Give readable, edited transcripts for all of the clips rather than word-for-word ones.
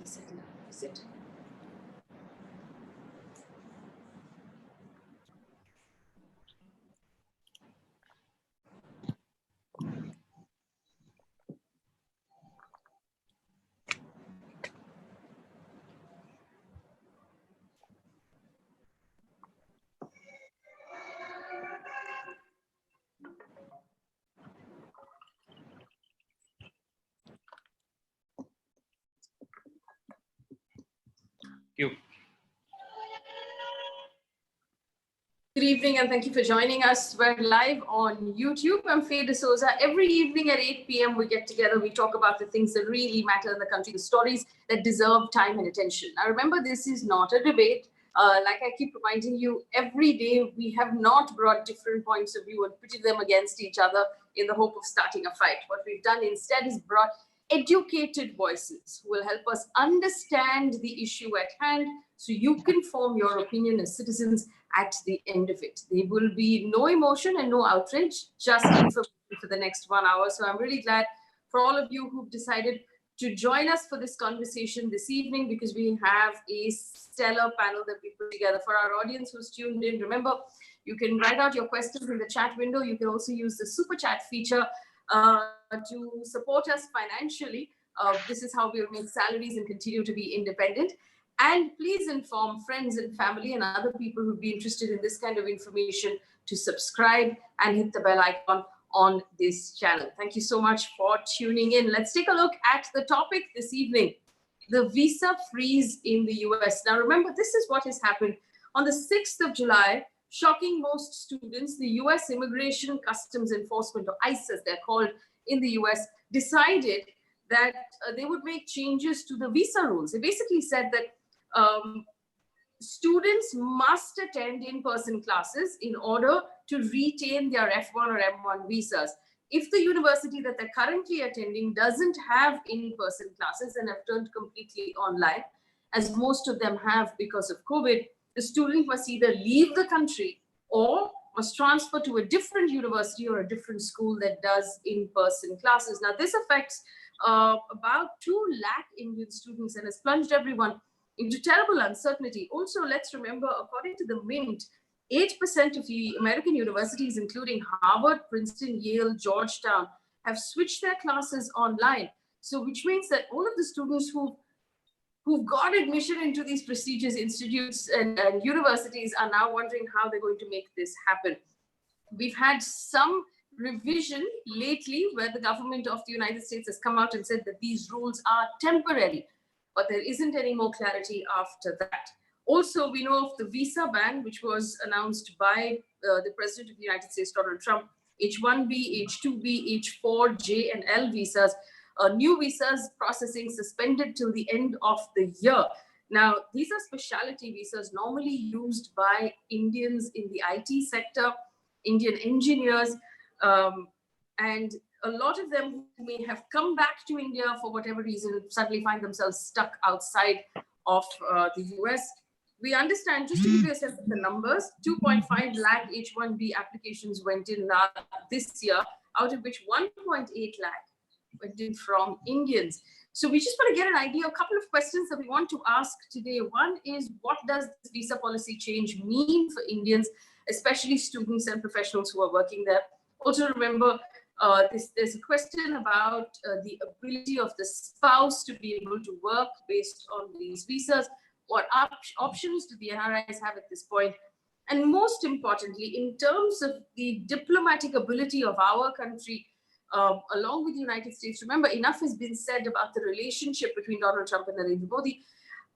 Is it? You. Good evening and thank you for joining us. We're live on YouTube. I'm Faye D'Souza. Every evening at 8 p.m. we get together, we talk about the things that really matter in the country, the stories that deserve time and attention. Now remember, this is not a debate. Like I keep reminding you, every day we have not brought different points of view and pitted them against each other in the hope of starting a fight. What we've done instead is brought educated voices who will help us understand the issue at hand so you can form your opinion as citizens at the end of it. There will be no emotion and no outrage, just information for the next 1 hour. So I'm really glad for all of you who've decided to join us for this conversation this evening, because we have a stellar panel that we put together. For our audience who's tuned in, remember, you can write out your questions in the chat window. You can also use the super chat feature to support us financially. This is how we'll make salaries and continue to be independent. And please inform friends and family and other people who'd be interested in this kind of information to subscribe and hit the bell icon on this channel. Thank you so much for tuning in. Let's take a look at the topic this evening, the visa freeze in the US. Now remember, this is what has happened. On the 6th of July, shocking most students, the US Immigration Customs Enforcement, or ICE as they're called in the US, decided that they would make changes to the visa rules. They basically said that students must attend in-person classes in order to retain their F1 or M1 visas. If the university that they're currently attending doesn't have in-person classes and have turned completely online, as most of them have because of COVID, the student must either leave the country or must transfer to a different university or a different school that does in-person classes. Now, this affects about 2 lakh Indian students and has plunged everyone into terrible uncertainty. Also, let's remember, according to the Mint, 8% of the American universities, including Harvard, Princeton, Yale, Georgetown, have switched their classes online. So, which means that all of the students who've got admission into these prestigious institutes and universities are now wondering how they're going to make this happen. We've had some revision lately where the government of the United States has come out and said that these rules are temporary, but there isn't any more clarity after that. Also, we know of the visa ban, which was announced by the President of the United States, Donald Trump, H-1B, H-2B, H-4, J and L visas, new visas processing suspended till the end of the year. Now, these are specialty visas normally used by Indians in the IT sector, Indian engineers, and a lot of them who may have come back to India for whatever reason suddenly find themselves stuck outside of the US. We understand, just to give you a sense of the numbers, 2.5 lakh H-1B applications went in this year, out of which 1.8 lakh went in from Indians. So we just want to get an idea, a couple of questions that we want to ask today. One is, what does this visa policy change mean for Indians, especially students and professionals who are working there? Also remember, there's a question about the ability of the spouse to be able to work based on these visas. What options do the NRIs have at this point? And most importantly, in terms of the diplomatic ability of our country, along with the United States, remember, enough has been said about the relationship between Donald Trump and Narendra Modi.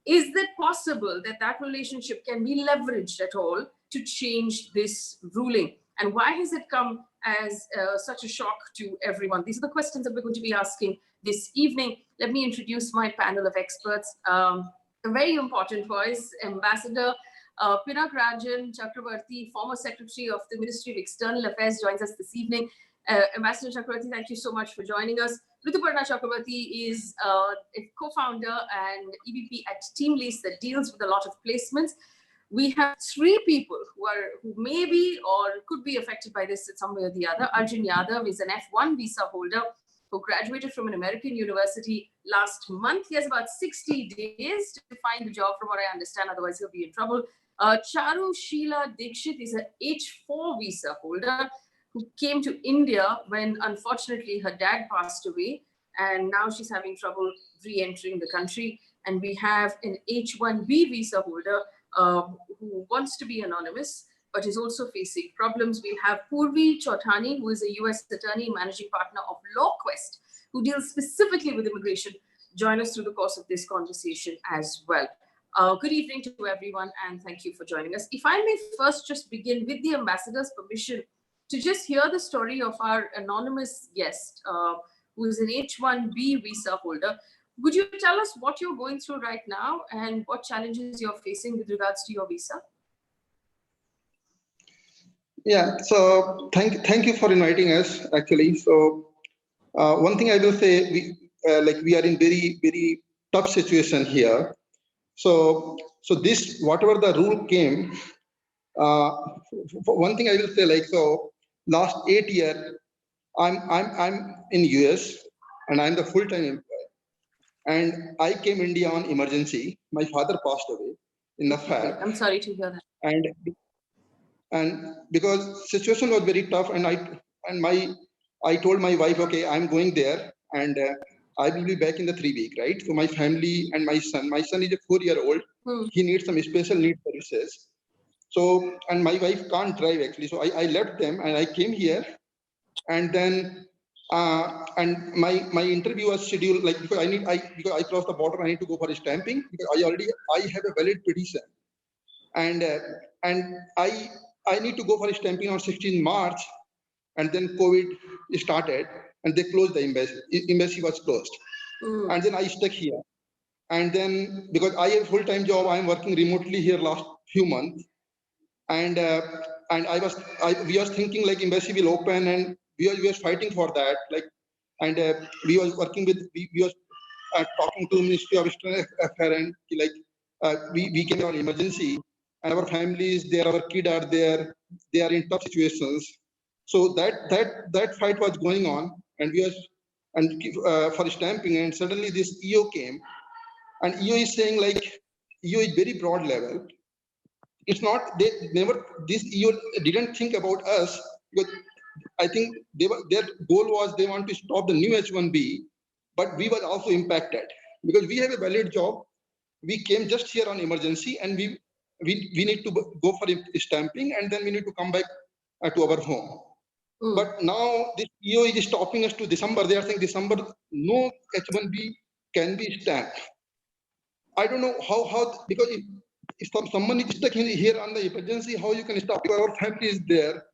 Is it possible that that relationship can be leveraged at all to change this ruling? And why has it come as such a shock to everyone? These are the questions that we're going to be asking this evening. Let me introduce my panel of experts. A very important voice, Ambassador Pinak Ranjan Chakravarty, former Secretary of the Ministry of External Affairs, joins us this evening. Ambassador Chakravarty, thank you so much for joining us. Rituparna Chakravarty is a co-founder and EVP at TeamLease that deals with a lot of placements. We have 3 people who may be or could be affected by this in some way or the other. Arjun Yadav is an F1 visa holder who graduated from an American university last month. He has about 60 days to find a job, from what I understand, otherwise he'll be in trouble. Charushila Dixit is an H4 visa holder who came to India when, unfortunately, her dad passed away, and now she's having trouble re-entering the country. And we have an H1B visa holder who wants to be anonymous, but is also facing problems. We have Poorvi Chotani, who is a US attorney, managing partner of LawQuest, who deals specifically with immigration. Join us through the course of this conversation as well. Good evening to everyone, and thank you for joining us. If I may first just begin with the ambassador's permission to just hear the story of our anonymous guest, who is an H1B visa holder. Would you tell us what you're going through right now and what challenges you're facing with regards to your visa? Yeah, so thank you for inviting us, actually. So one thing I will say, we are in very tough situation here. So this, whatever the rule came, one thing I will say, last 8 years, I'm in US and I'm the full-time employee. And I came India on emergency. My father passed away in the fire. I'm sorry to hear that. And because situation was very tough, and I told my wife, okay, I'm going there, and I will be back in the 3 weeks, right? So my family and my son is a 4-year-old. He needs some special need services. So, and my wife can't drive actually. So I left them and I came here, and then and my interview was scheduled, because I crossed the border, I need to go for a stamping because I have a valid petition, and I need to go for a stamping on 16 March, and then COVID started and they closed the embassy. Embassy was closed, and then I stuck here. And then because I have a full-time job, I am working remotely here last few months, and we was thinking like embassy will open, and we was fighting for that, and we was working with, we was talking to Ministry of External Affairs, and we came on emergency, and our families there, our kids are there, they are in tough situations. So that fight was going on, and we was for stamping, and suddenly this EO came, and EO is saying EO is very broad level. It's not, this EO didn't think about us, because I think their goal was they want to stop the new H1B, but we were also impacted because we have a valid job. We came just here on emergency, and we need to go for stamping, and then we need to come back to our home. But now this EO is stopping us to December. They are saying December, no H1B can be stamped. I don't know how because if someone is stuck here on the emergency, how you can stop? Because our family is there.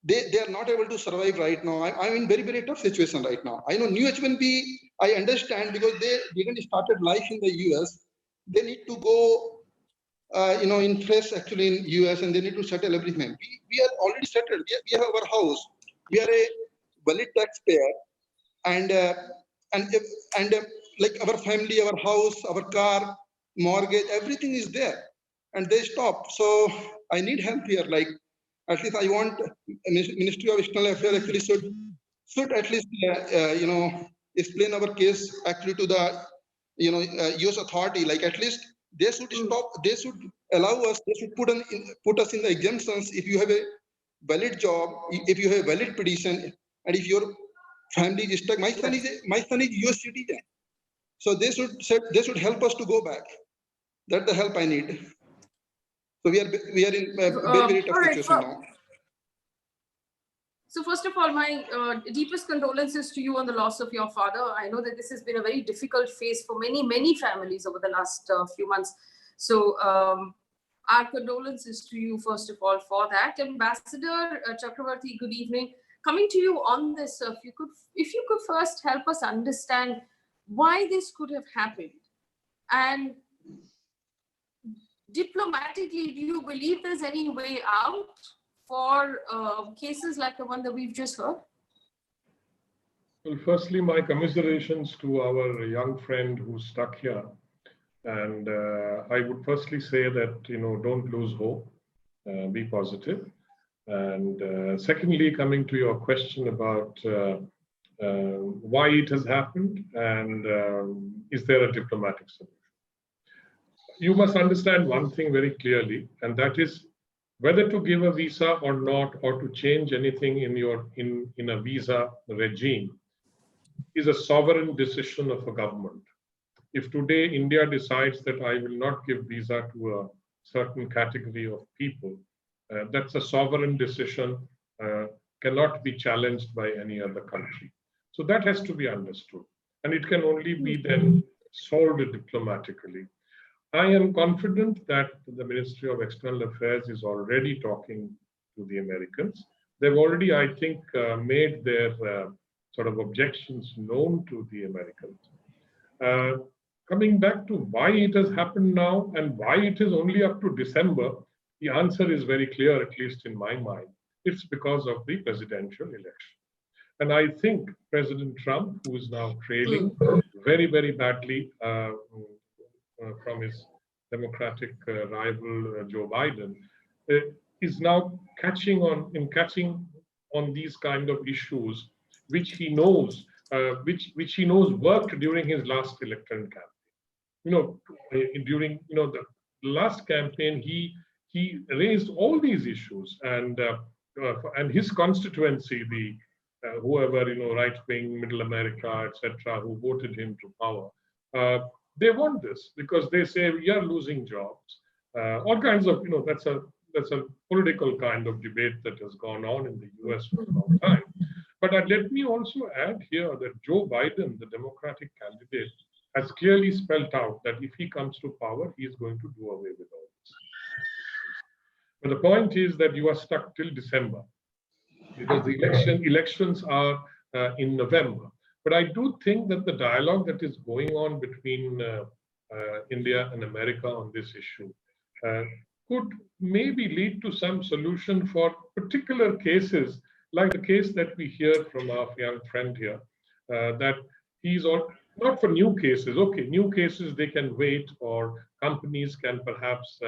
They are not able to survive right now. I'm in very tough situation right now. I know new H1B, I understand, because they didn't started life in the US. They need to go, in fresh actually in US, and they need to settle everything. We are already settled. We have our house. We are a valid taxpayer, and like our family, our house, our car, mortgage, everything is there, and they stop. So I need help here. At least I want Ministry of External Affairs actually should at least explain our case actually to the US authority. At least they should stop. They should allow us. They should put us in the exemptions if you have a valid job, if you have a valid petition, and if your family is stuck. My son is US citizen, so they should help us to go back. That's the help I need. So we are in a very tough situation now. So first of all, my deepest condolences to you on the loss of your father. I know that this has been a very difficult phase for many families over the last few months. So our condolences to you, first of all, for that. Ambassador Chakravarty, good evening. Coming to you on this, if you could first help us understand why this could have happened, and diplomatically, do you believe there's any way out for cases like the one that we've just heard? Well, firstly, my commiserations to our young friend who's stuck here. And I would firstly say that, don't lose hope, be positive. And secondly, coming to your question about why it has happened, and is there a diplomatic solution? You must understand one thing very clearly, and that is whether to give a visa or not, or to change anything in a visa regime is a sovereign decision of a government. If today India decides that I will not give visa to a certain category of people, that's a sovereign decision, cannot be challenged by any other country. So that has to be understood. And it can only be then solved diplomatically. I am confident that the Ministry of External Affairs is already talking to the Americans. They've already, I think, made their sort of objections known to the Americans. Coming back to why it has happened now and why it is only up to December, the answer is very clear, at least in my mind. It's because of the presidential election. And I think President Trump, who is now trailing very, very badly from his Democratic rival Joe Biden, is now catching on these kind of issues, which he knows worked during his last election campaign. During the last campaign, he raised all these issues, and his constituency, the whoever right wing, Middle America, etc., who voted him to power. They want this because they say we are losing jobs. All kinds of, that's a political kind of debate that has gone on in the US for a long time. But let me also add here that Joe Biden, the Democratic candidate, has clearly spelled out that if he comes to power, he is going to do away with all this. But the point is that you are stuck till December because the elections are in November. But I do think that the dialogue that is going on between India and America on this issue could maybe lead to some solution for particular cases, like the case that we hear from our young friend here, that he's not for new cases. Okay, new cases, they can wait, or companies can perhaps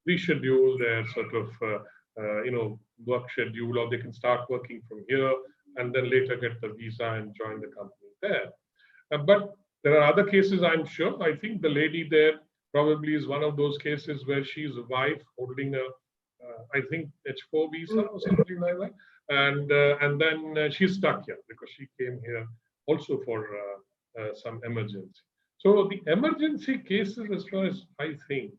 reschedule their sort of, work schedule, or they can start working from here and then later get the visa and join the company there. But there are other cases, I'm sure. I think the lady there probably is one of those cases where she's a wife holding a, I think, H4 visa or something like that. And then she's stuck here because she came here also for some emergency. So the emergency cases, as far as I think,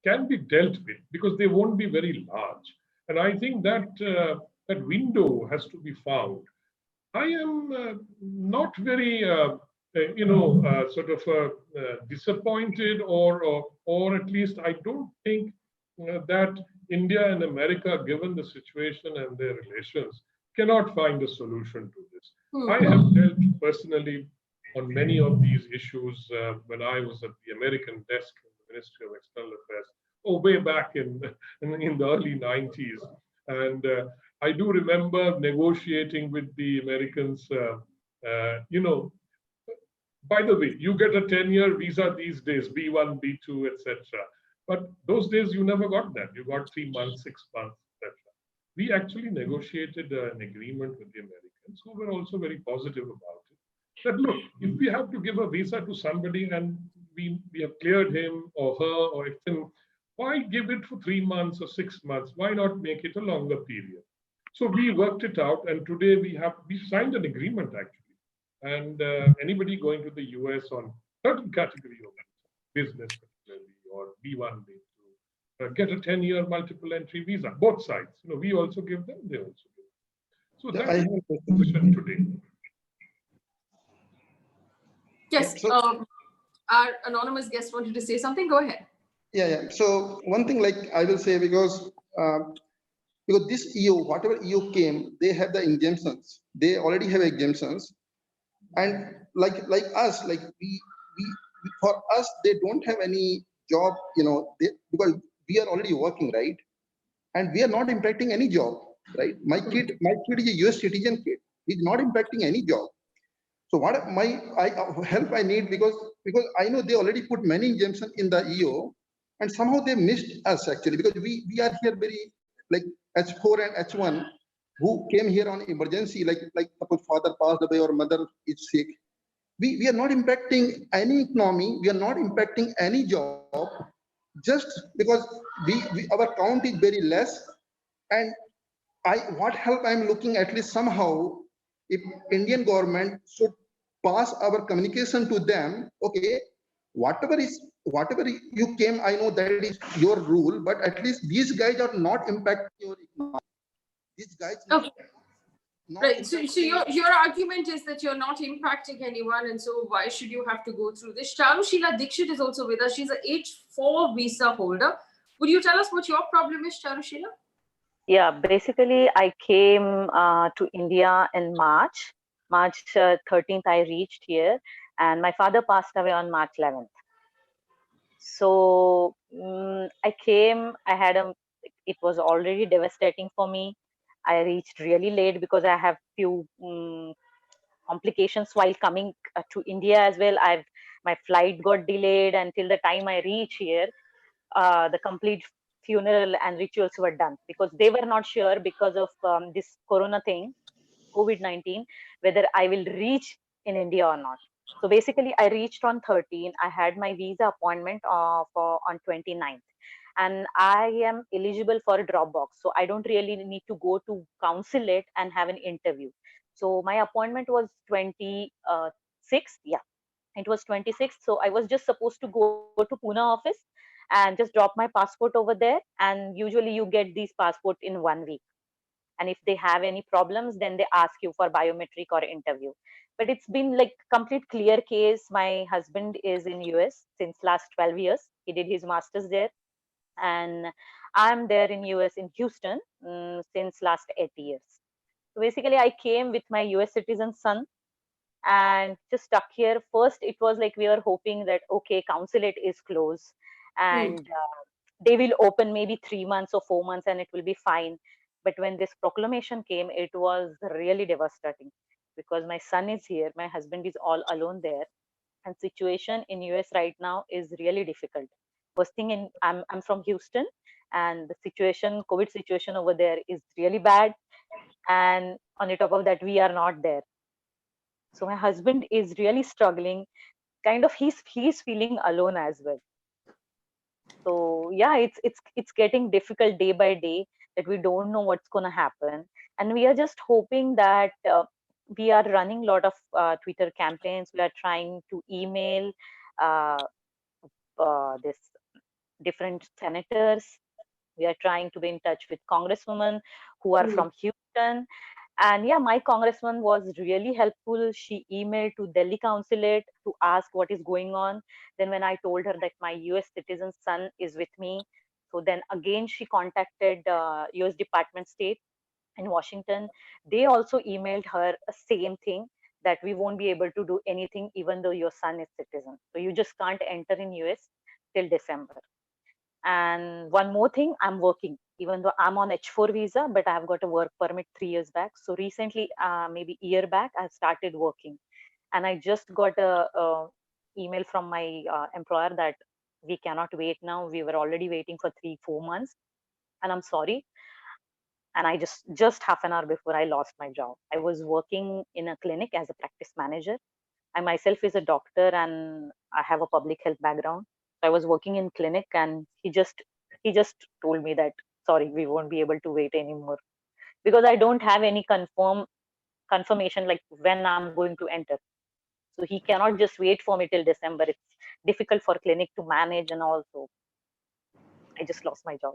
can be dealt with because they won't be very large. And I think that that window has to be found. I am not very, disappointed, or at least I don't think that India and America, given the situation and their relations, cannot find a solution to this. I have dealt personally on many of these issues when I was at the American desk in the Ministry of External Affairs, way back in the early 90s. And I do remember negotiating with the Americans, by the way, you get a 10-year visa these days, B1, B2, etc. But those days you never got that. You got 3 months, 6 months, etc. We actually negotiated an agreement with the Americans, who were also very positive about it. That look, if we have to give a visa to somebody and we have cleared him or her or him, why give it for 3 months or 6 months? Why not make it a longer period? So we worked it out, and today we signed an agreement actually. And anybody going to the US on certain category of business, or B1, B2, get a 10-year multiple entry visa, both sides. We also give them, they also give them. So that's the position today. Yes, our anonymous guest wanted to say something. Go ahead. Yeah. So one thing, like I will say, because this EU, whatever EU came, they have the exemptions. They already have exemptions, and like us, like we for us, they don't have any job, because we are already working, right? And we are not impacting any job, right? My kid is a US citizen kid. He's not impacting any job. So what help I need, because I know they already put many exemptions in the EU, and somehow they missed us actually, because we are here very like H4 and H1. who came here on emergency, like suppose father passed away or mother is sick. We are not impacting any economy. We are not impacting any job, just because our count is very less. And what help I'm looking, at least somehow, if Indian government should pass our communication to them, okay, whatever you came, I know that is your rule, but at least these guys are not impacting your economy. These guys Okay. not Right. So your argument is that you're not impacting anyone, and so why should you have to go through this? Charushila Dixit is also with us. She's an H4 visa holder. Would you tell us what your problem is, Charushila? Yeah, basically, I came to India in March. March 13th, I reached here, and my father passed away on March 11th. So I came, it was already devastating for me. I reached really late because I have few complications while coming to India as well. My flight got delayed until the time I reach here. The complete funeral and rituals were done because they were not sure because of this corona thing, COVID-19, whether I will reach in India or not. So basically, I reached on 13. I had my visa appointment on 29th. And I am eligible for a Dropbox. So I don't really need to go to consulate and have an interview. So my appointment was 26th. Yeah, it was 26th. So I was just supposed to go to Pune office and just drop my passport over there. And usually you get these passport in 1 week. And if they have any problems, then they ask you for biometric or interview. But it's been like complete clear case. My husband is in US since last 12 years. He did his master's there. And I'm there in US in Houston since last 8 years. So basically I came with my US citizen son and just stuck here. First, it was like we were hoping that, okay, consulate is closed and they will open maybe 3 months or 4 months and it will be fine. But when this proclamation came, it was really devastating because my son is here, my husband is all alone there, and situation in US right now is really difficult. First thing, I'm from Houston, and the situation, COVID situation over there is really bad, and on the top of that, we are not there. So my husband is really struggling. Kind of, he's feeling alone as well. So yeah, it's getting difficult day by day that we don't know what's going to happen, and we are just hoping that we are running a lot of Twitter campaigns. We are trying to email this different senators. We are trying to be in touch with congresswomen who are from Houston. And yeah, my congressman was really helpful. She emailed to Delhi consulate to ask what is going on. Then when I told her that my US citizen son is with me, so then again she contacted US Department of State in Washington. They also emailed her a same thing, that we won't be able to do anything even though your son is citizen. So you just can't enter in US till December. And one more thing, I'm working, even though I'm on H4 visa, but I've got a work permit 3 years back. So recently, maybe a year back, I started working. And I just got a email from my employer that we cannot wait now. We were already waiting for 3-4 months. And I'm sorry. And I just half an hour before I lost my job. I was working in a clinic as a practice manager. I myself is a doctor and I have a public health background. I was working in clinic and he just told me that, sorry, we won't be able to wait anymore, because I don't have any confirmation like when I'm going to enter. So he cannot just wait for me till December. It's difficult for clinic to manage, and also I just lost my job.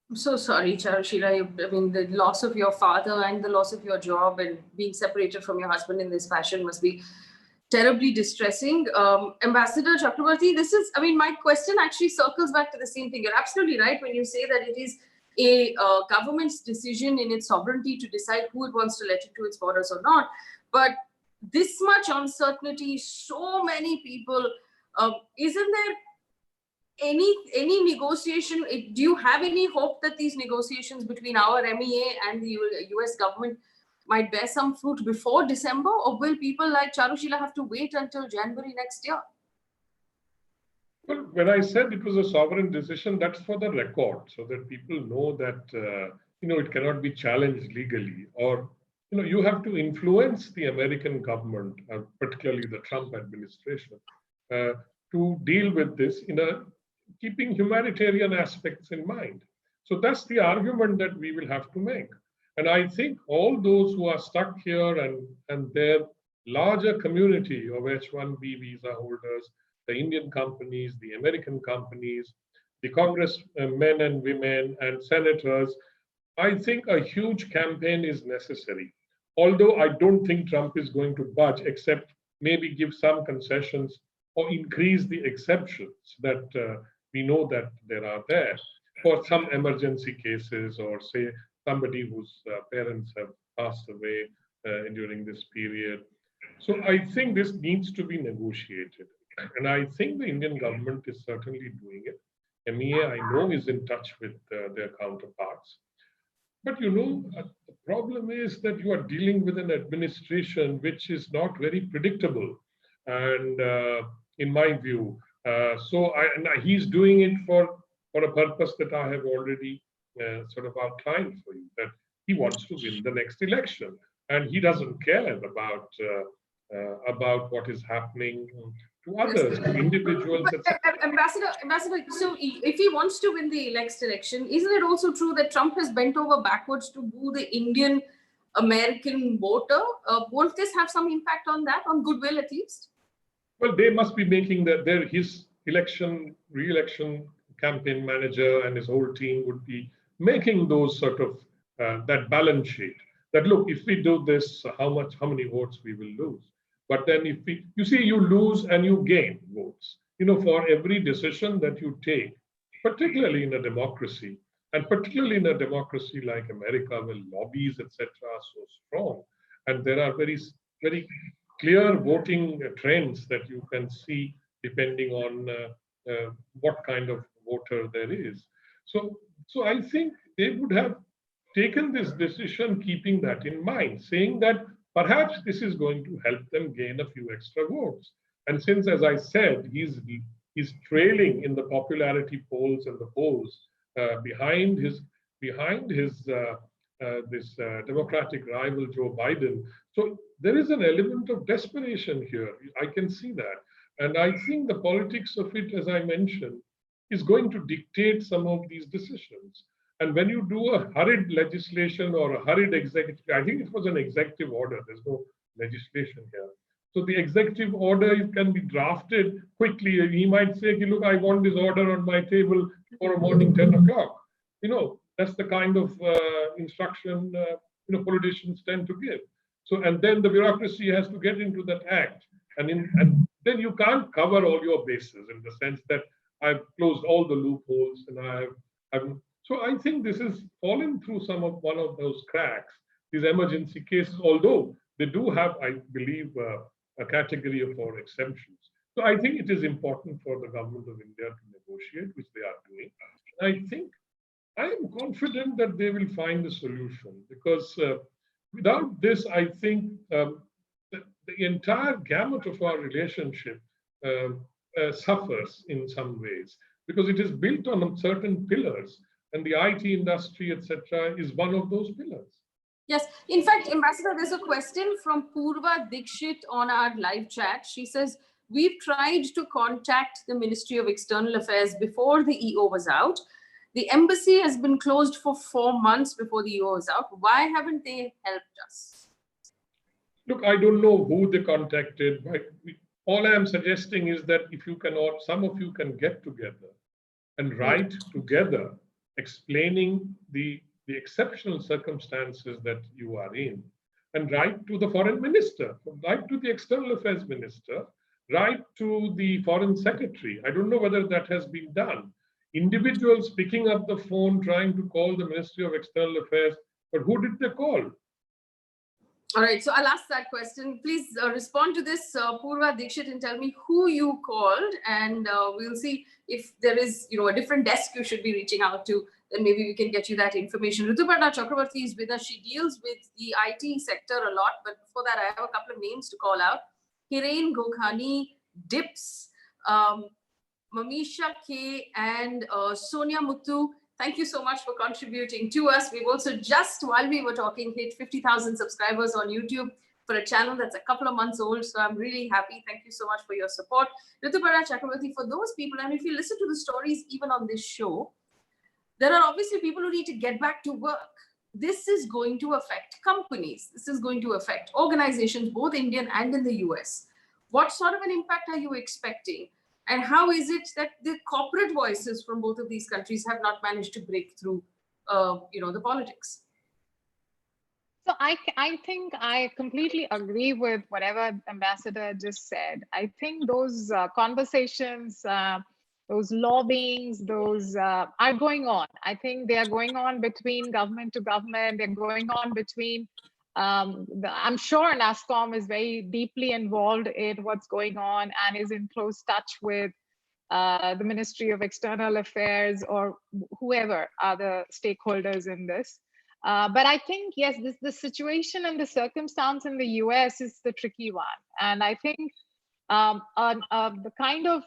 I'm so sorry, Charushila. I mean, the loss of your father and the loss of your job and being separated from your husband in this fashion must be terribly distressing. Ambassador Chakravarty, my question actually circles back to the same thing. You're absolutely right when you say that it is a government's decision in its sovereignty to decide who it wants to let into its borders or not. But this much uncertainty, so many people, isn't there any negotiation? Do you have any hope that these negotiations between our MEA and the US government might bear some fruit before December, or will people like Charushila have to wait until January next year? Well, when I said it was a sovereign decision, that's for the record, so that people know that it cannot be challenged legally, or you have to influence the American government, particularly the Trump administration, to deal with this in keeping humanitarian aspects in mind. So that's the argument that we will have to make. And I think all those who are stuck here and their larger community of H-1B visa holders, the Indian companies, the American companies, the congressmen and women and senators, I think a huge campaign is necessary. Although I don't think Trump is going to budge, except maybe give some concessions or increase the exceptions that we know that there are there for some emergency cases, or say somebody whose parents have passed away during this period. So I think this needs to be negotiated. And I think the Indian government is certainly doing it. MEA, I know, is in touch with their counterparts. But the problem is that you are dealing with an administration which is not very predictable. And in my view, and he's doing it for a purpose that I have already sort of outlined for you, that he wants to win the next election. And he doesn't care about what is happening to others, to individuals, etc. Ambassador, so if he wants to win the next election, isn't it also true that Trump has bent over backwards to woo the Indian American voter? Won't this have some impact on that, on goodwill at least? Well, they must be making his re-election campaign manager and his whole team would be making those sort of that balance sheet. That look, if we do this, how many votes we will lose. But then if you lose and you gain votes, for every decision that you take, particularly in a democracy, and particularly in a democracy like America, where lobbies, etc., are so strong, and there are very, very clear voting trends that you can see depending on what kind of voter there is. So I think they would have taken this decision keeping that in mind, saying that perhaps this is going to help them gain a few extra votes. And since, as I said, he's trailing in the popularity polls and the polls behind his this Democratic rival Joe Biden. So there is an element of desperation here. I can see that. And I think the politics of it, as I mentioned, is going to dictate some of these decisions. And when you do a hurried legislation or a hurried executive, I think it was an executive order, there's no legislation here. So the executive order can be drafted quickly. He might say, look, I want this order on my table tomorrow morning, 10 o'clock. That's the kind of instruction politicians tend to give. So, and then the bureaucracy has to get into that act. And then you can't cover all your bases in the sense that I've closed all the loopholes and so I think this is fallen through one of those cracks, these emergency cases, although they do have, I believe, a category for exemptions. So I think it is important for the government of India to negotiate, which they are doing. I am confident that they will find a solution, because without this, I think the entire gamut of our relationship suffers in some ways, because it is built on certain pillars. And the IT industry, etc., is one of those pillars. Yes. In fact, Ambassador, there's a question from Poorvi Dixit on our live chat. She says, we've tried to contact the Ministry of External Affairs before the EO was out. The embassy has been closed for 4 months before the EO was out. Why haven't they helped us? Look, I don't know who they contacted. But all I am suggesting is that if you can, or some of you can get together and write together, explaining the exceptional circumstances that you are in, and write to the foreign minister, write to the external affairs minister, write to the foreign secretary. I don't know whether that has been done. Individuals picking up the phone, trying to call the Ministry of External Affairs, but who did they call? All right, so I'll ask that question. Please respond to this, Poorvi Dixit, and tell me who you called, and we'll see if there is, a different desk you should be reaching out to. Then maybe we can get you that information. Rituparna Chakravarty is with us. She deals with the IT sector a lot, but before that, I have a couple of names to call out. Hiren Gokhani, Dips, Mamisha K, and Sonia Muthu. Thank you so much for contributing to us. We've also just, while we were talking, hit 50,000 subscribers on YouTube for a channel that's a couple of months old. So I'm really happy. Thank you so much for your support. Rituparna, Chakravarty, for those people, and if you listen to the stories even on this show, there are obviously people who need to get back to work. This is going to affect companies. This is going to affect organizations, both Indian and in the US. What sort of an impact are you expecting? And how is it that the corporate voices from both of these countries have not managed to break through, the politics? So I think I completely agree with whatever Ambassador just said. I think those conversations, those lobbyings, those are going on. I think they are going on between government to government. They're going on between, I'm sure NASSCOM is very deeply involved in what's going on and is in close touch with the Ministry of External Affairs or whoever are the stakeholders in this. But I think, yes, the situation and the circumstance in the US is the tricky one. And I think the kind of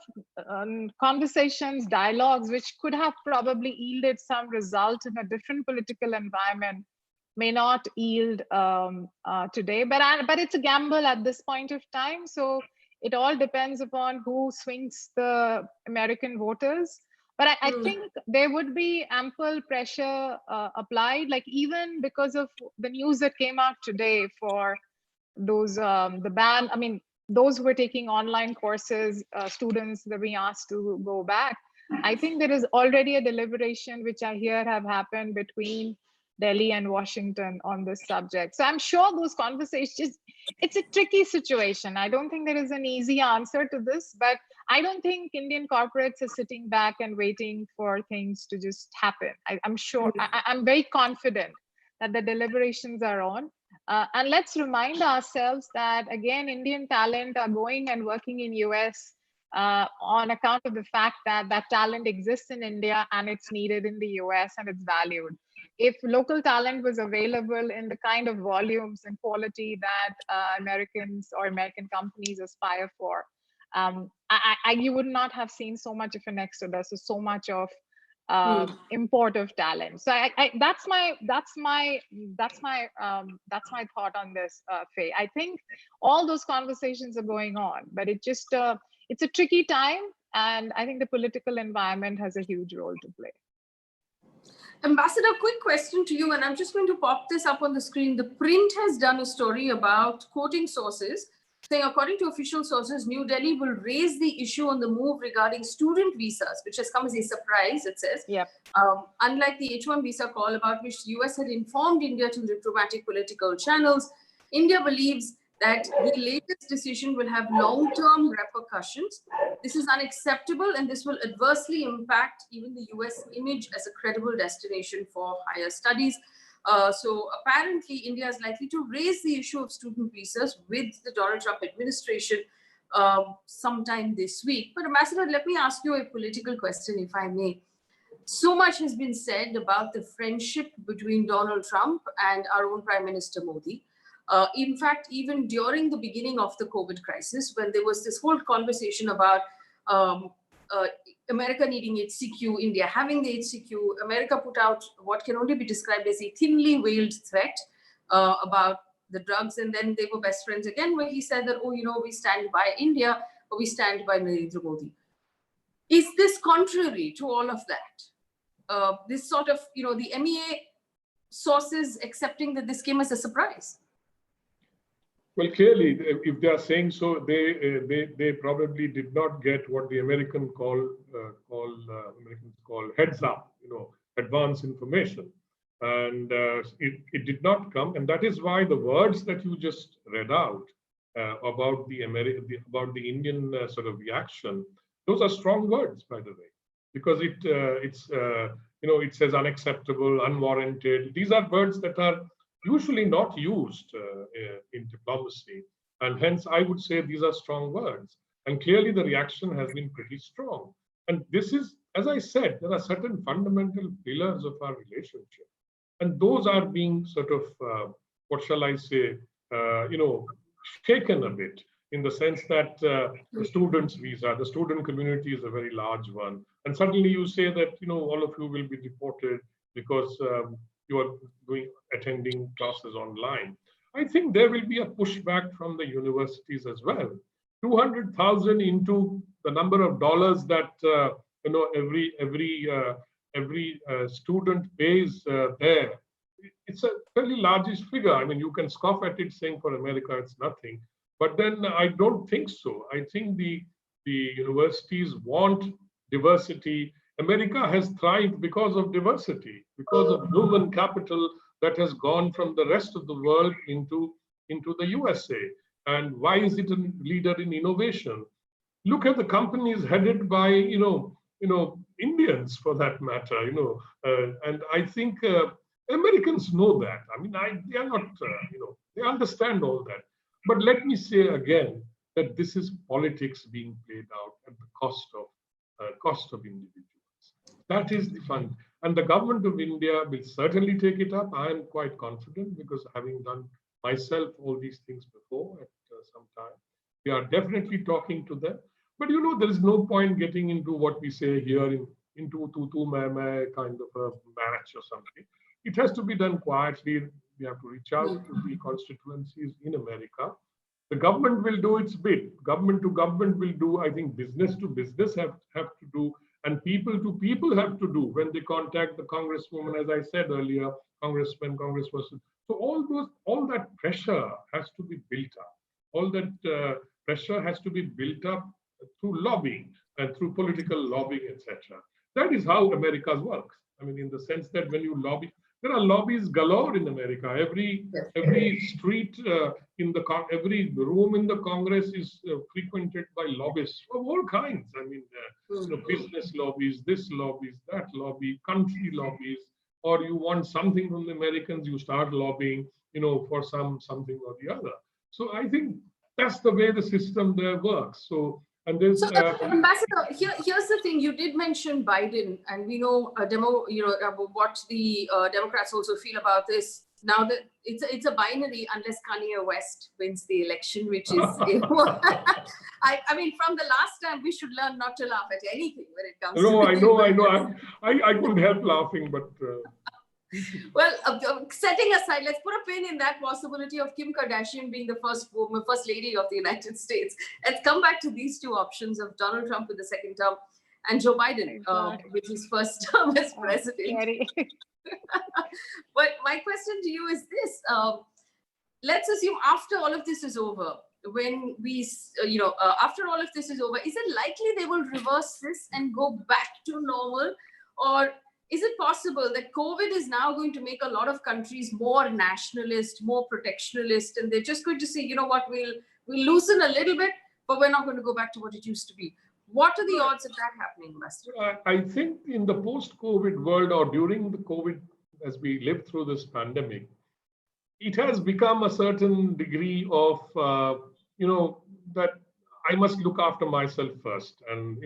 conversations, dialogues, which could have probably yielded some result in a different political environment may not yield today. But it's a gamble at this point of time. So it all depends upon who swings the American voters. But I think there would be ample pressure applied, like even because of the news that came out today for those, the ban, I mean, those who were taking online courses, students that we asked to go back. I think there is already a deliberation, which I hear have happened between Delhi and Washington on this subject. So I'm sure those conversations, it's a tricky situation. I don't think there is an easy answer to this, but I don't think Indian corporates are sitting back and waiting for things to just happen. I'm sure, I'm very confident that the deliberations are on. And let's remind ourselves that, again, Indian talent are going and working in US on account of the fact that that talent exists in India and it's needed in the US and it's valued. If local talent was available in the kind of volumes and quality that Americans or American companies aspire for, you would not have seen so much of an exodus or so much of import of talent. So that's my thought on this, Faye. I think all those conversations are going on, but it's a tricky time, and I think the political environment has a huge role to play. Ambassador, quick question to you, and I'm just going to pop this up on the screen. The Print has done a story about quoting sources, saying, according to official sources, New Delhi will raise the issue on the move regarding student visas, which has come as a surprise, it says. Yep. Unlike the H-1 visa call about which the US had informed India through diplomatic political channels, India believes that the latest decision will have long-term repercussions. This is unacceptable, and this will adversely impact even the US image as a credible destination for higher studies. So apparently, India is likely to raise the issue of student visas with the Donald Trump administration sometime this week. But Ambassador, let me ask you a political question, if I may. So much has been said about the friendship between Donald Trump and our own Prime Minister Modi. In fact, even during the beginning of the COVID crisis, when there was this whole conversation about America needing HCQ, India having the HCQ, America put out what can only be described as a thinly veiled threat about the drugs. And then they were best friends again, where he said that, oh, we stand by India, or we stand by Narendra Modi. Is this contrary to all of that? This sort of, the MEA sources accepting that this came as a surprise? Well, clearly, if they are saying so, they probably did not get what the Americans call heads up, advance information, and it did not come, and that is why the words that you just read out about the Indian sort of reaction, those are strong words, by the way, because it says unacceptable, unwarranted. These are words that are usually not used in diplomacy. And hence, I would say these are strong words. And clearly, the reaction has been pretty strong. And this is, as I said, there are certain fundamental pillars of our relationship. And those are being sort of, what shall I say, shaken a bit. in the sense that the students' visa, the student community is a very large one. And suddenly you say that, all of you will be deported because you are attending classes online. I think there will be a pushback from the universities as well. 200,000 into the number of dollars that every student pays there. It's a fairly largish figure. I mean, you can scoff at it saying for America it's nothing, but then I don't think so. I think the universities want diversity. America has thrived because of diversity, because of human capital that has gone from the rest of the world into the USA. And why is it a leader in innovation? Look at the companies headed by Indians, for that matter. And I think Americans know that. I mean, they are not. They understand all that. But let me say again that this is politics being played out at the cost of individuals. That is the fun. And the government of India will certainly take it up. I am quite confident, because having done myself all these things before at some time, we are definitely talking to them. But there is no point getting into what we say here into tu kind of a match or something. It has to be done quietly. We have to reach out to the constituencies in America. The government will do its bit. Government to government will do. I think business to business have to do, and people to people have to do when they contact the congresswoman, as I said earlier, congressman, congressperson. So all that pressure has to be built up. All that pressure has to be built up through lobbying and through political lobbying, etc. That is how America works. I mean, in the sense that when you lobby, there are lobbies galore in America. Every street every room in the Congress is frequented by lobbyists of all kinds. I mean, business lobbies, this lobbies, that lobby, country lobbies, or you want something from the Americans, you start lobbying, for something or the other. So I think that's the way the system there works. So. And there's, Ambassador, here's the thing. You did mention Biden, and we know what the Democrats also feel about this. Now that it's a binary unless Kanye West wins the election, which is I mean, from the last time, we should learn not to laugh at anything when it comes. No, I know. I couldn't help laughing, but. Well, setting aside, let's put a pin in that possibility of Kim Kardashian being the first lady of the United States. Let's come back to these two options of Donald Trump with the second term and Joe Biden with his first term as president. But my question to you is this: let's assume after all of this is over, when we, after all of this is over, is it likely they will reverse this and go back to normal, or is it possible that COVID is now going to make a lot of countries more nationalist, more protectionist, and they're just going to say, you know what, we'll loosen a little bit, but we're not going to go back to what it used to be? What are the odds of that happening, Master? I think in the post-COVID world, or during the COVID, as we live through this pandemic, it has become a certain degree of, that I must look after myself first and,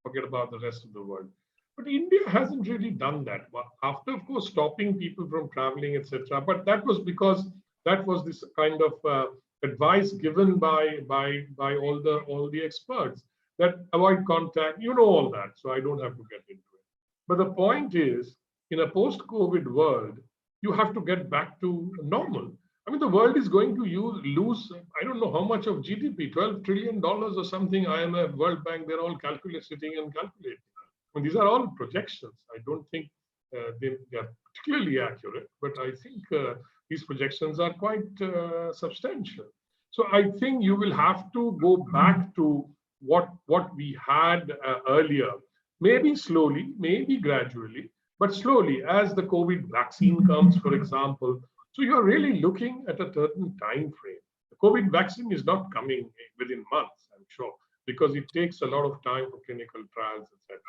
forget about the rest of the world. But India hasn't really done that. After, of course, stopping people from traveling, etc. But that was because that was this kind of advice given by all the experts that avoid contact. You know all that, so I don't have to get into it. But the point is, in a post-COVID world, you have to get back to normal. I mean, the world is going to lose, I don't know how much of GDP, $12 trillion or something. IMF, World Bank, they're all sitting and calculating. And these are all projections. I don't think they are particularly accurate, but I think these projections are quite substantial. So I think you will have to go back to what we had earlier, maybe slowly, maybe gradually, but slowly as the COVID vaccine comes, for example. So you're really looking at a certain time frame. The COVID vaccine is not coming within months, I'm sure, because it takes a lot of time for clinical trials, etc.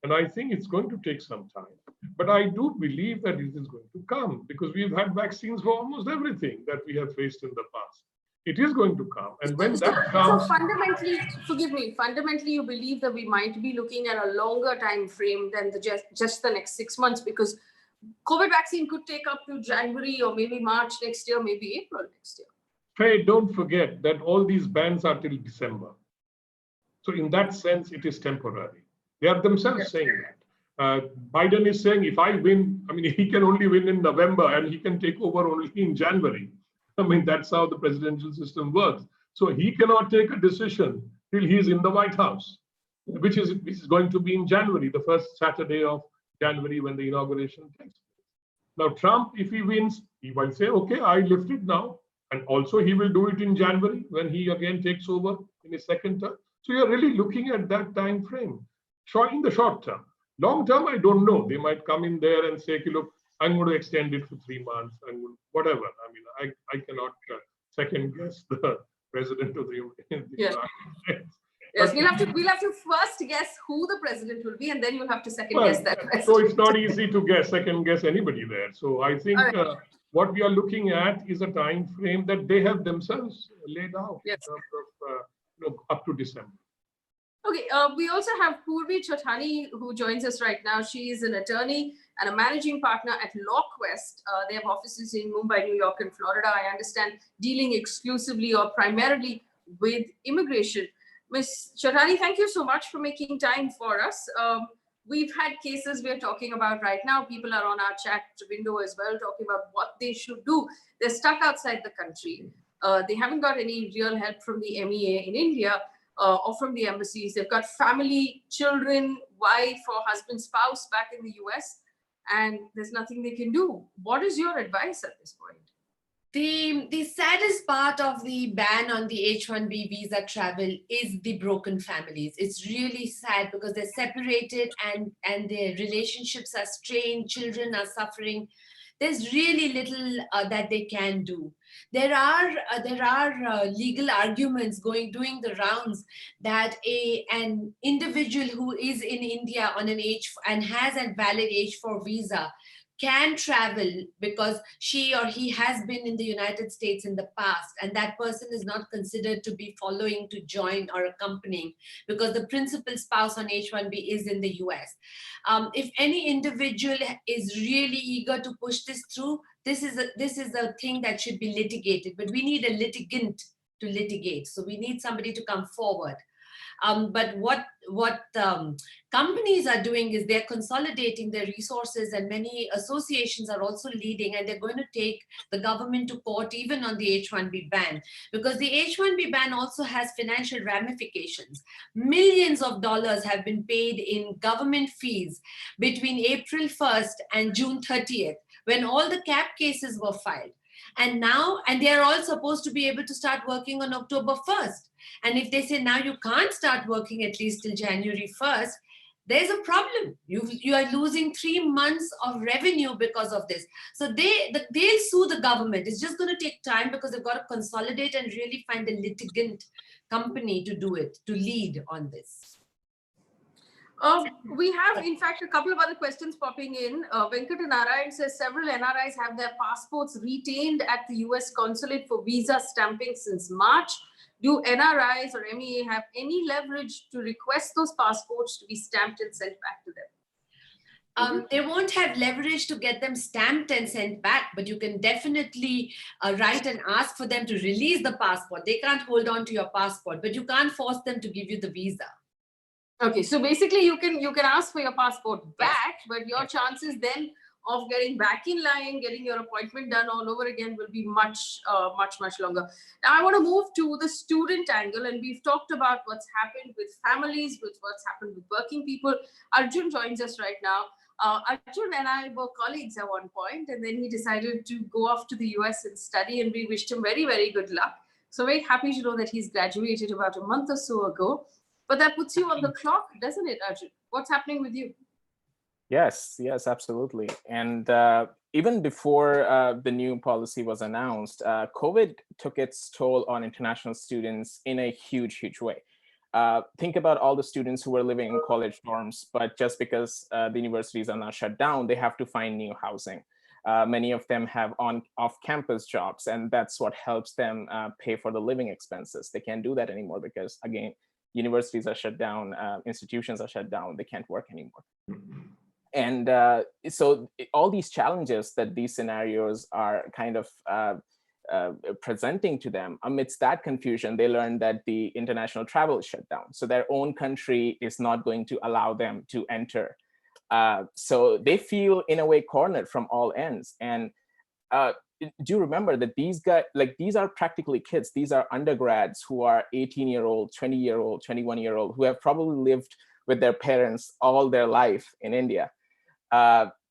And I think it's going to take some time. But I do believe that it is going to come, because we've had vaccines for almost everything that we have faced in the past. It is going to come. And when that comes... So fundamentally, forgive me, fundamentally you believe that we might be looking at a longer time frame than just the next 6 months, because COVID vaccine could take up to January or maybe March next year, maybe April next year. Faye, don't forget that all these bans are till December. So in that sense, it is temporary. They are themselves saying that. Biden is saying, if I win, I mean, he can only win in November and he can take over only in January. I mean, that's how the presidential system works. So he cannot take a decision till he is in the White House, which is going to be in January, the first Saturday of January when the inauguration takes place. Now, Trump, if he wins, he might say, okay, I lift it now. And also he will do it in January when he again takes over in his second term. So you're really looking at that time frame. In the short term. Long term, I don't know. They might come in there and say, look, I'm going to extend it for 3 months and whatever. I mean, I cannot second guess the president of the United States. Yes, we'll have to first guess who the president will be, and then you'll have to second guess that president. So it's not easy to second guess anybody there. So I think what we are looking at is a time frame that they have themselves laid out in terms of up to December. Okay, we also have Poorvi Chotani, who joins us right now. She is an attorney and a managing partner at Lakhs. They have offices in Mumbai, New York, and Florida. I understand dealing exclusively or primarily with immigration. Ms. Chotani, thank you so much for making time for us. We've had cases we're talking about right now. People are on our chat window as well, talking about what they should do. They're stuck outside the country. They haven't got any real help from the MEA in India or from the embassies. They've got family, children, wife or husband, spouse back in the US, and there's nothing they can do. What is your advice at this point? The saddest part of the ban on the H-1B visa travel is the broken families. It's really sad because they're separated and their relationships are strained, children are suffering. There's really little that they can do. There are legal arguments doing the rounds that an individual who is in India on an and has a valid H-4 visa can travel because she or he has been in the United States in the past, and that person is not considered to be following to join or accompanying because the principal spouse on H-1B is in the US. If any individual is really eager to push this through, this is a thing that should be litigated, but we need a litigant to litigate. So we need somebody to come forward. But what companies are doing is they're consolidating their resources, and many associations are also leading, and they're going to take the government to court even on the H-1B ban, because the H-1B ban also has financial ramifications. Millions of dollars have been paid in government fees between April 1st and June 30th, when all the cap cases were filed. And they're all supposed to be able to start working on October 1st. And if they say now you can't start working at least till January 1st, there's a problem. You are losing 3 months of revenue because of this. So they'll sue the government. It's just going to take time because they've got to consolidate and really find a litigant company to do it, to lead on this. We have, in fact, a couple of other questions popping in. Venkatanarayan says several NRIs have their passports retained at the US consulate for visa stamping since March. Do NRIs or MEA have any leverage to request those passports to be stamped and sent back to them? They won't have leverage to get them stamped and sent back, but you can definitely write and ask for them to release the passport. They can't hold on to your passport, but you can't force them to give you the visa. Okay, so basically you can ask for your passport back, but your chances then of getting back in line, getting your appointment done all over again will be much longer. Now I want to move to the student angle, and we've talked about what's happened with families, with what's happened with working people. Arjun joins us right now. Arjun and I were colleagues at one point, and then he decided to go off to the US and study, and we wished him very, very good luck. So very happy to know that he's graduated about a month or so ago. But that puts you on the clock, doesn't it, Arjun? What's happening with you? Yes, absolutely. And even before the new policy was announced, COVID took its toll on international students in a huge way. Think about all the students who were living in college dorms, but just because the universities are now shut down, they have to find new housing. Many of them have off-campus jobs, and that's what helps them pay for the living expenses. They can't do that anymore because, again, universities are shut down, institutions are shut down, they can't work anymore. And so all these challenges that these scenarios are kind of presenting to them. Amidst that confusion, they learned that the international travel is shut down. So their own country is not going to allow them to enter. So they feel in a way cornered from all ends. And do remember that these guys, like, these are practically kids. These are undergrads who are 18-year-old, 20-year-old, 21-year-old, who have probably lived with their parents all their life in India.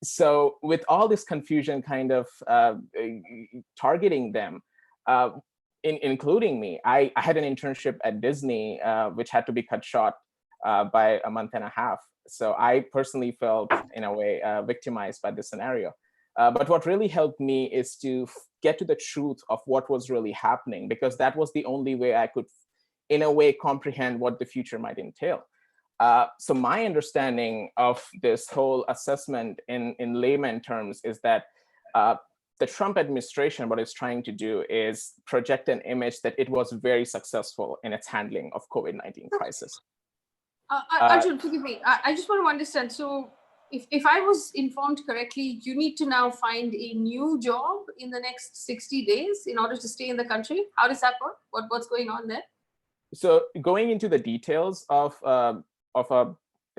So with all this confusion kind of targeting them, including me, I had an internship at Disney, which had to be cut short by a month and a half. So I personally felt, in a way, victimized by this scenario. But what really helped me is to get to the truth of what was really happening, because that was the only way I could, in a way, comprehend what the future might entail. So my understanding of this whole assessment in layman terms is that the Trump administration, what it's trying to do is project an image that it was very successful in its handling of COVID-19 crisis. Arjun, forgive me. I just want to understand. So if I was informed correctly, you need to now find a new job in the next 60 days in order to stay in the country. How does that work? What's going on there? So going into the details of a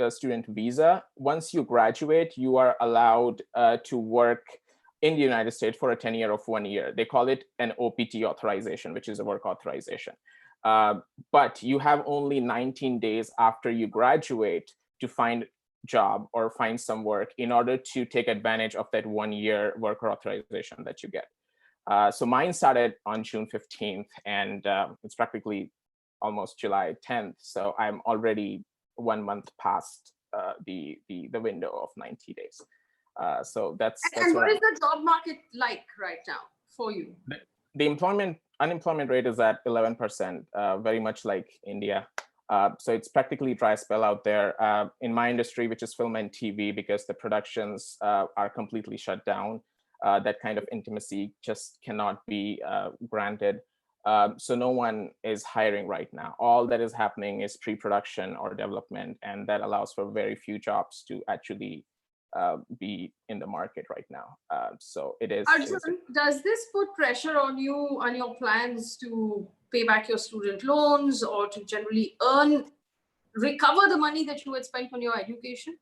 student visa, once you graduate, you are allowed to work in the United States for a tenure of 1 year. They call it an OPT authorization, which is a work authorization. But you have only 19 days after you graduate to find a job or find some work in order to take advantage of that 1 year worker authorization that you get. So mine started on June 15th, and it's practically almost July 10th. So I'm already 1 month past the window of 90 days. So that's what is the job market like right now for you? The unemployment rate is at 11%, very much like India. So it's practically dry spell out there. In my industry, which is film and TV, because the productions are completely shut down, that kind of intimacy just cannot be granted. So no one is hiring right now. All that is happening is pre-production or development, and that allows for very few jobs to actually be in the market right now. So it is. Arjun, does this put pressure on you, on your plans to pay back your student loans or to generally recover the money that you had spent on your education?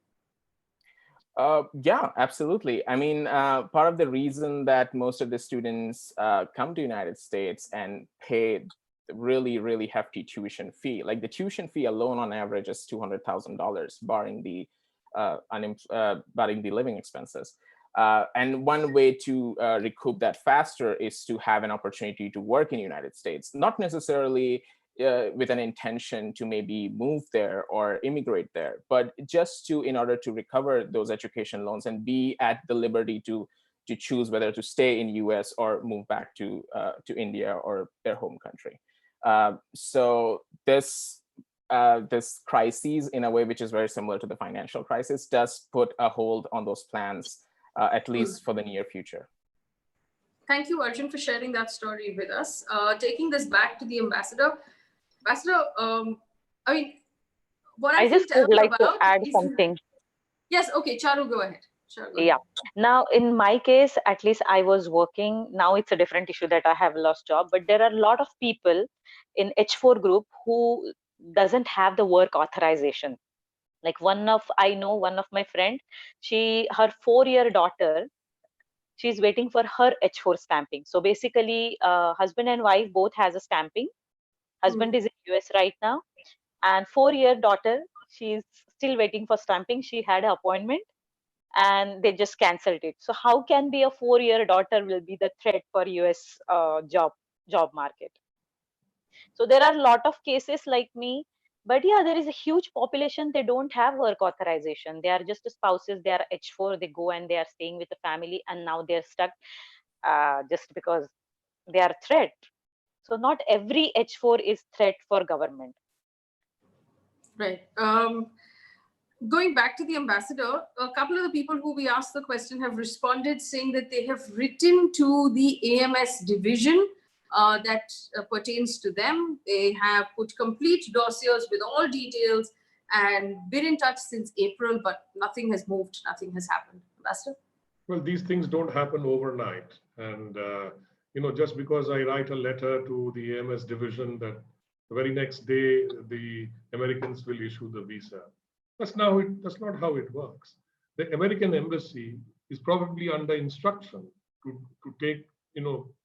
Yeah, absolutely. I mean, part of the reason that most of the students come to United States and pay really, really hefty tuition fee, like the tuition fee alone on average is $200,000, barring the living expenses. And one way to recoup that faster is to have an opportunity to work in the United States, not necessarily with an intention to maybe move there or immigrate there, but just in order to recover those education loans and be at the liberty to choose whether to stay in US or move back to India or their home country. So this crisis, in a way which is very similar to the financial crisis, does put a hold on those plans, at least for the near future. Thank you, Arjun, for sharing that story with us. Taking this back to the ambassador. Ambassador, I mean, what I just would like to add something. Yes, okay, Charu, go ahead. Yeah. Now, in my case, at least I was working. Now it's a different issue that I have lost job, but there are a lot of people in H4 group who doesn't have the work authorization. Like I know one of my friend, her 4-year daughter, she's waiting for her H4 stamping. So basically, husband and wife both has a stamping. Husband is in US right now, and 4-year daughter, she's still waiting for stamping. She had an appointment and they just canceled it. So how can be a 4-year daughter will be the threat for US job market? So there are a lot of cases like me, but yeah, there is a huge population. They don't have work authorization. They are just spouses. They are H4. They go and they are staying with the family, and now they're stuck just because they are threat. So not every H4 is threat for government. Right. Going back to the ambassador, a couple of the people who we asked the question have responded saying that they have written to the AMS division that pertains to them. They have put complete dossiers with all details and been in touch since April, but nothing has moved, nothing has happened. Ambassador? Well, these things don't happen overnight. And just because I write a letter to the AMS division that the very next day the Americans will issue the visa. That's not how it works. The American embassy is probably under instruction to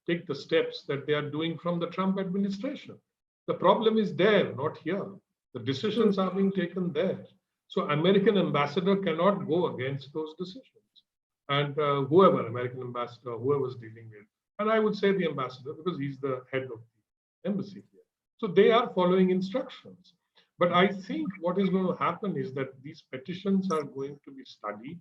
take the steps that they are doing from the Trump administration. The problem is there, not here. The decisions are being taken there. So American ambassador cannot go against those decisions. And whoever, American ambassador, whoever's dealing with, and I would say the ambassador because he's the head of the embassy here. So they are following instructions. But I think what is going to happen is that these petitions are going to be studied.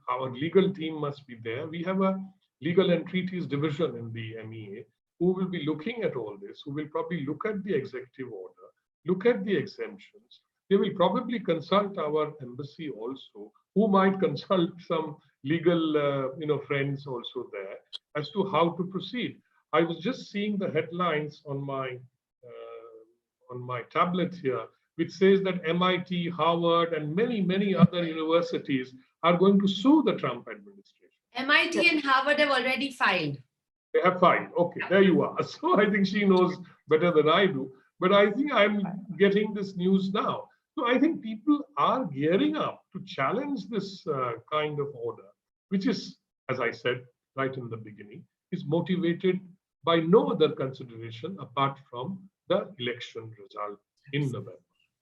Our legal team must be there. We have a legal and treaties division in the MEA who will be looking at all this, who will probably look at the executive order, look at the exemptions. They will probably consult our embassy also, who might consult some legal friends also there as to how to proceed. I was just seeing the headlines on my tablet here, which says that MIT, Harvard, and many other universities are going to sue the Trump administration. MIT and Harvard have already filed. They have filed. Okay, there you are. So I think she knows better than I do. But I think I'm getting this news now. So I think people are gearing up to challenge this kind of order, which is, as I said right in the beginning, is motivated by no other consideration apart from the election result in November.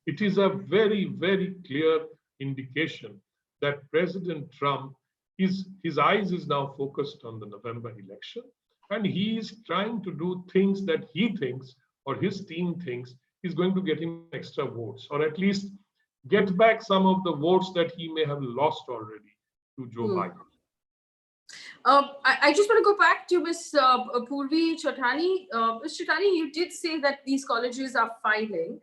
It is a very, very clear indication that President Trump, his eyes is now focused on the November election, and he is trying to do things that he thinks or his team thinks is going to get him extra votes, or at least get back some of the votes that he may have lost already to Joe Biden. I just want to go back to Ms. Poorvi Chotani. Ms. Chotani, you did say that these colleges are filing.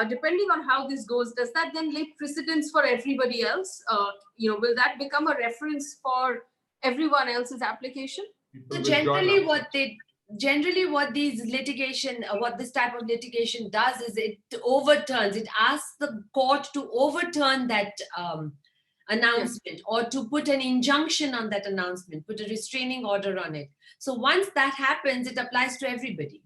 Depending on how this goes, does that then lay precedence for everybody else? Will that become a reference for everyone else's application? So generally, what this type of litigation does is it overturns. It asks the court to overturn that announcement or to put an injunction on that announcement, put a restraining order on it. So once that happens, it applies to everybody.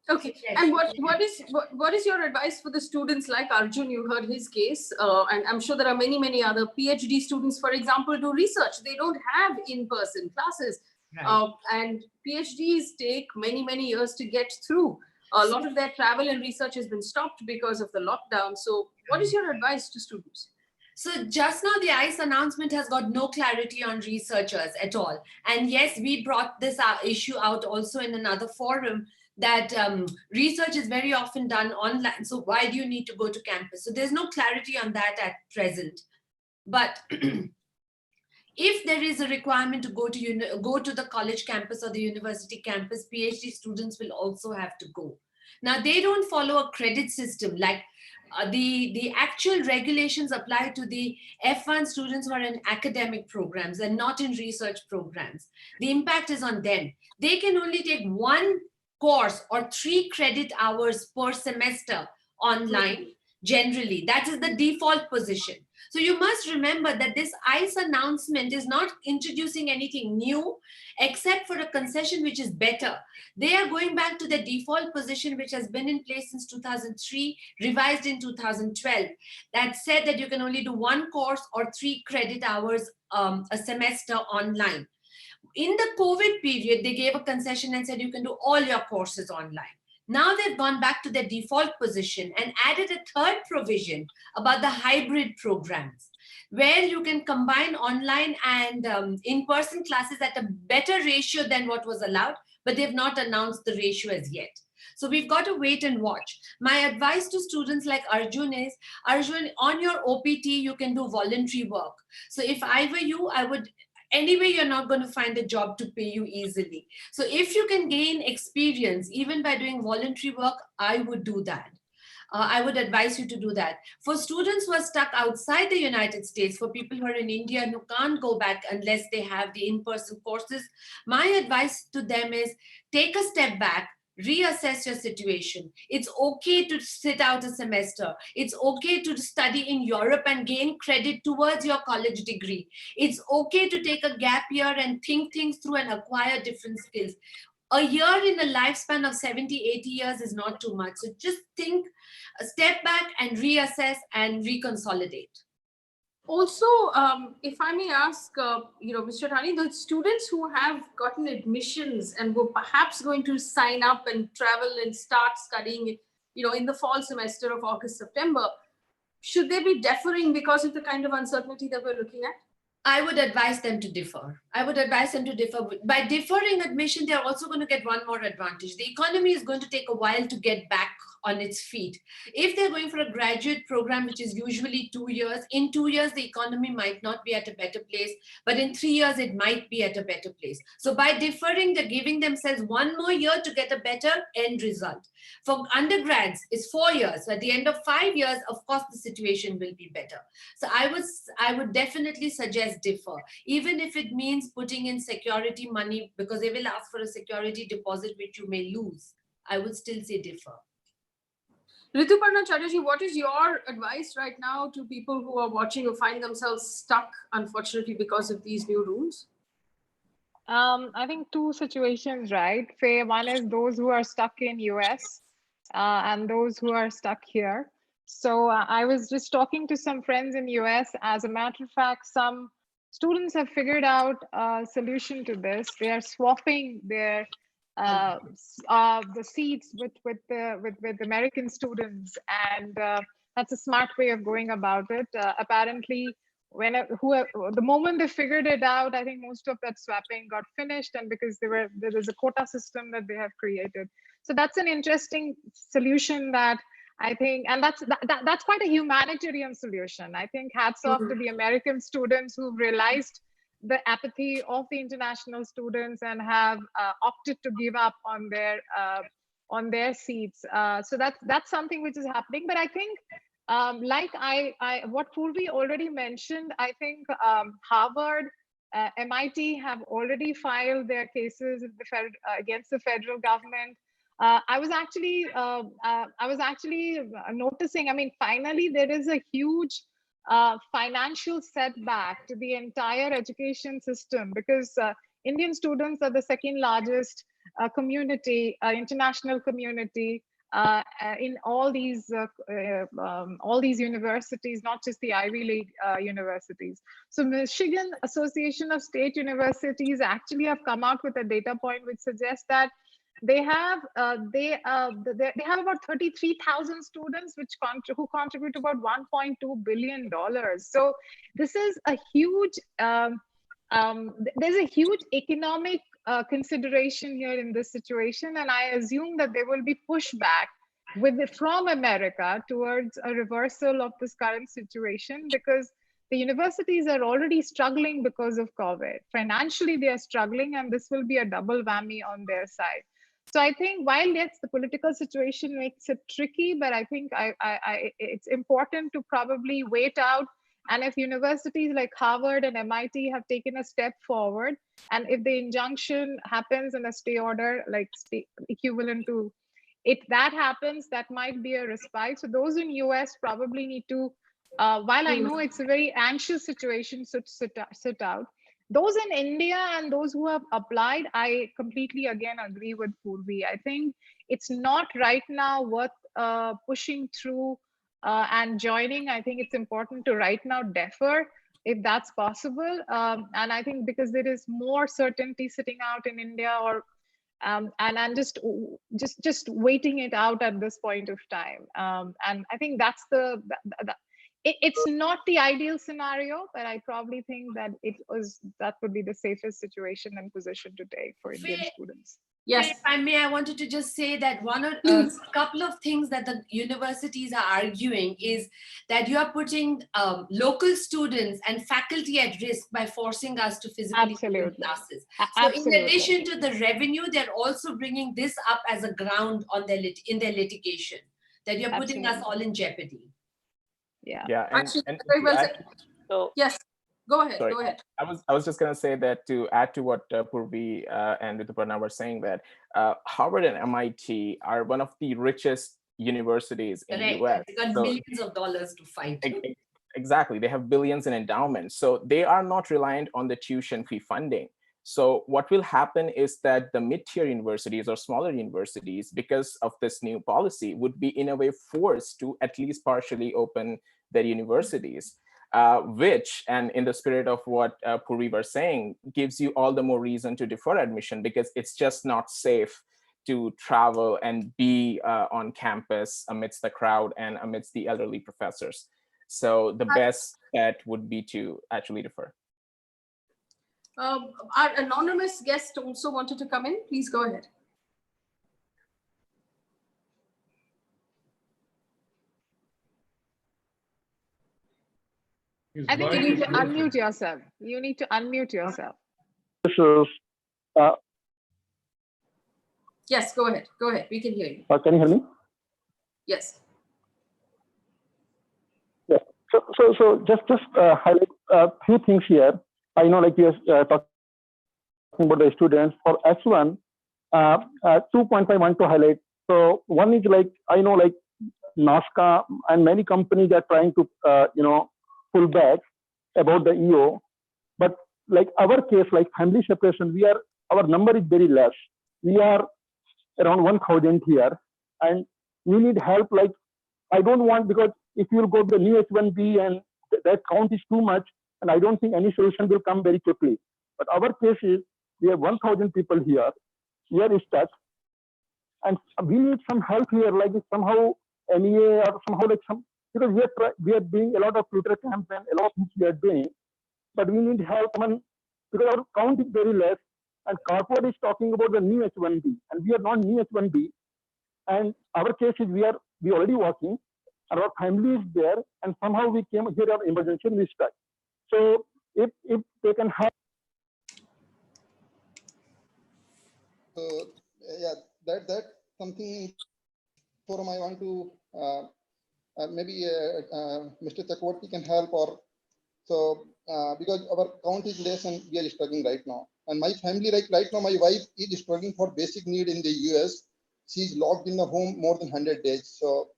Okay, yes. And what is your advice for the students like Arjun? You heard his case, and I'm sure there are many other PhD students, for example, do research. They don't have in-person classes, right. And PhDs take many years to get through. A lot of their travel and research has been stopped because of the lockdown. So what is your advice to students? So just now the ICE announcement has got no clarity on researchers at all. And yes, we brought this issue out also in another forum that research is very often done online. So why do you need to go to campus? So there's no clarity on that at present. But if there is a requirement to go to the college campus or the university campus, PhD students will also have to go. Now, they don't follow a credit system like the actual regulations apply to the F1 students who are in academic programs and not in research programs. The impact is on them. They can only take one course or 3 credit hours per semester online generally. That is the default position. So you must remember that this ICE announcement is not introducing anything new except for a concession which is better. They are going back to the default position which has been in place since 2003, revised in 2012, that said that you can only do 1 course or 3 credit hours a semester online. In the COVID period, they gave a concession and said you can do all your courses online. Now they've gone back to their default position and added a 3rd provision about the hybrid programs, where you can combine online and in-person classes at a better ratio than what was allowed, but they've not announced the ratio as yet. So we've got to wait and watch. My advice to students like Arjun is, Arjun, on your OPT, you can do voluntary work. So if I were you, I would, anyway, you're not going to find a job to pay you easily. So if you can gain experience, even by doing voluntary work, I would do that. I would advise you to do that. For students who are stuck outside the United States, for people who are in India and who can't go back unless they have the in-person courses, my advice to them is take a step back, reassess your situation. It's okay to sit out a semester. It's okay to study in Europe and gain credit towards your college degree. It's okay to take a gap year and think things through and acquire different skills. A year in a lifespan of 70, 80 years is not too much. So just think, step back and reassess and reconsolidate. Also, if I may ask, Mr. Chotani, the students who have gotten admissions and were perhaps going to sign up and travel and start studying, in the fall semester of August, September, should they be deferring because of the kind of uncertainty that we're looking at? I would advise them to defer. By deferring admission, they're also going to get one more advantage. The economy is going to take a while to get back on its feet. If they're going for a graduate program, which is usually 2 years, in 2 years, the economy might not be at a better place, but in 3 years, it might be at a better place. So by deferring, they're giving themselves 1 more year to get a better end result. For undergrads, it's 4 years. So at the end of 5 years, of course, the situation will be better. So I would definitely suggest defer, even if it means putting in security money, because they will ask for a security deposit, which you may lose. I would still say defer. Rituparna, Charuji, what is your advice right now to people who are watching who find themselves stuck, unfortunately, because of these new rules? I think two situations, right? Faye, one is those who are stuck in US and those who are stuck here. So I was just talking to some friends in US. As a matter of fact, some students have figured out a solution to this. They are swapping their the seats with American students, and that's a smart way of going about it. Apparently, the moment they figured it out, I think most of that swapping got finished, and because there is a quota system that they have created. So that's an interesting solution that I think, and that's quite a humanitarian solution. I think hats off to the American students who've realized the apathy of the international students and have opted to give up on their seats. So that's something which is happening. But I think, what Poorvi already mentioned, I think Harvard, MIT have already filed their cases against the federal government. I was actually noticing, I mean, finally there is a huge financial setback to the entire education system, because Indian students are the second largest international community in all these universities, not just the Ivy League universities. So Michigan Association of State Universities actually have come out with a data point which suggests that they have about 33,000 students who contribute about $1.2 billion. So this is a huge there's a huge economic consideration here in this situation, and I assume that there will be pushback from America towards a reversal of this current situation, because the universities are already struggling because of COVID. Financially, they are struggling, and this will be a double whammy on their side. So I think while yes, the political situation makes it tricky, but I think it's important to probably wait out. And if universities like Harvard and MIT have taken a step forward, and if the injunction happens in a stay order, like equivalent to it, that happens, that might be a respite. So those in US probably need to, while I know it's a very anxious situation, so sit out. Those in India and those who have applied, I completely again agree with Poorvi. I think it's not right now worth pushing through and joining. I think it's important to right now defer if that's possible. And I think because there is more certainty sitting out in India, or and just waiting it out at this point of time. And I think that's it's not the ideal scenario, but I probably think that that would be the safest situation and position to take for Indian students. Yes, if I may, I wanted to just say that a couple of things that the universities are arguing is that you are putting local students and faculty at risk by forcing us to physically do classes. So in addition to the revenue, they're also bringing this up as a ground on in their litigation, that you're putting us all in jeopardy. Yeah. Actually, very well said. So yes, Go ahead. Sorry, Go ahead. I was just going to say that to add to what Poorvi and Rituparna were saying, that Harvard and MIT are one of the richest universities in the US. They got millions of dollars to fight. Exactly. They have billions in endowments. So they are not reliant on the tuition fee funding. So what will happen is that the mid-tier universities or smaller universities, because of this new policy, would be in a way forced to at least partially open their universities, which, and in the spirit of what Poorvi was saying, gives you all the more reason to defer admission, because it's just not safe to travel and be on campus amidst the crowd and amidst the elderly professors. So the best bet would be to actually defer. Our anonymous guest also wanted to come in. Please go ahead. I think you need to unmute yourself. You need to unmute yourself. This is, Yes, go ahead. Go ahead. We can hear you. can you hear me? Yes. Yeah. So just highlight a few things here. I know, like you're talking about the students for S1, 2 points I want to highlight. So one is, like, I know, like NASCA and many companies are trying to pull back about the EO, but like our case, like family separation, our number is very less. We are around 1,000 here, and we need help. Like, I don't want, because if you'll go to the new H1B and that count is too much, and I don't think any solution will come very quickly. But our case is, we have 1,000 people here. We are stuck, and we need some help here, like somehow MEA or somehow like some, because we are doing a lot of Twitter campaign, a lot of things we are doing, but we need help, because our count is very less, and corporate is talking about the new H1B, and we are not new H1B, and our case is we already working, and our family is there, and somehow we came here on emergency and we stuck. So if they can help. So yeah, that's something forum I want to maybe Mr. Chakraborty can help, or so because our count is less and we are struggling right now. And my family, like right now, my wife is struggling for basic need in the US. She's locked in the home more than 100 days. So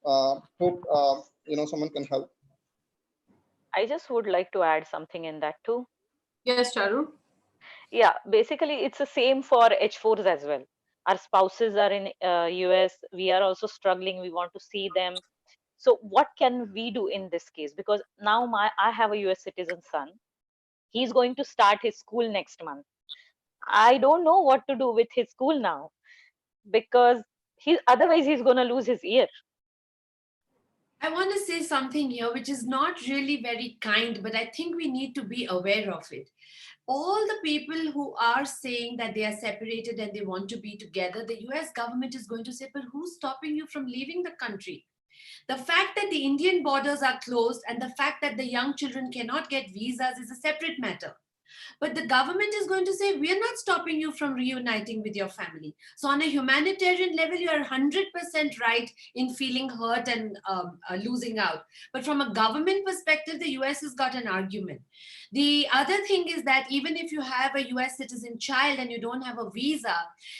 hope someone can help. I just would like to add something in that too. Yes, Charu. Yeah, basically it's the same for H4s as well. Our spouses are in US. We are also struggling. We want to see them. So what can we do in this case? Because now I have a US citizen son. He's going to start his school next month. I don't know what to do with his school now, because otherwise he's going to lose his year. I want to say something here, which is not really very kind, but I think we need to be aware of it. All the people who are saying that they are separated and they want to be together, the US government is going to say, but who's stopping you from leaving the country? The fact that the Indian borders are closed and the fact that the young children cannot get visas is a separate matter. But the government is going to say, we are not stopping you from reuniting with your family. So on a humanitarian level, you are 100% right in feeling hurt and losing out. But from a government perspective, the US has got an argument. The other thing is that even if you have a US citizen child and you don't have a visa,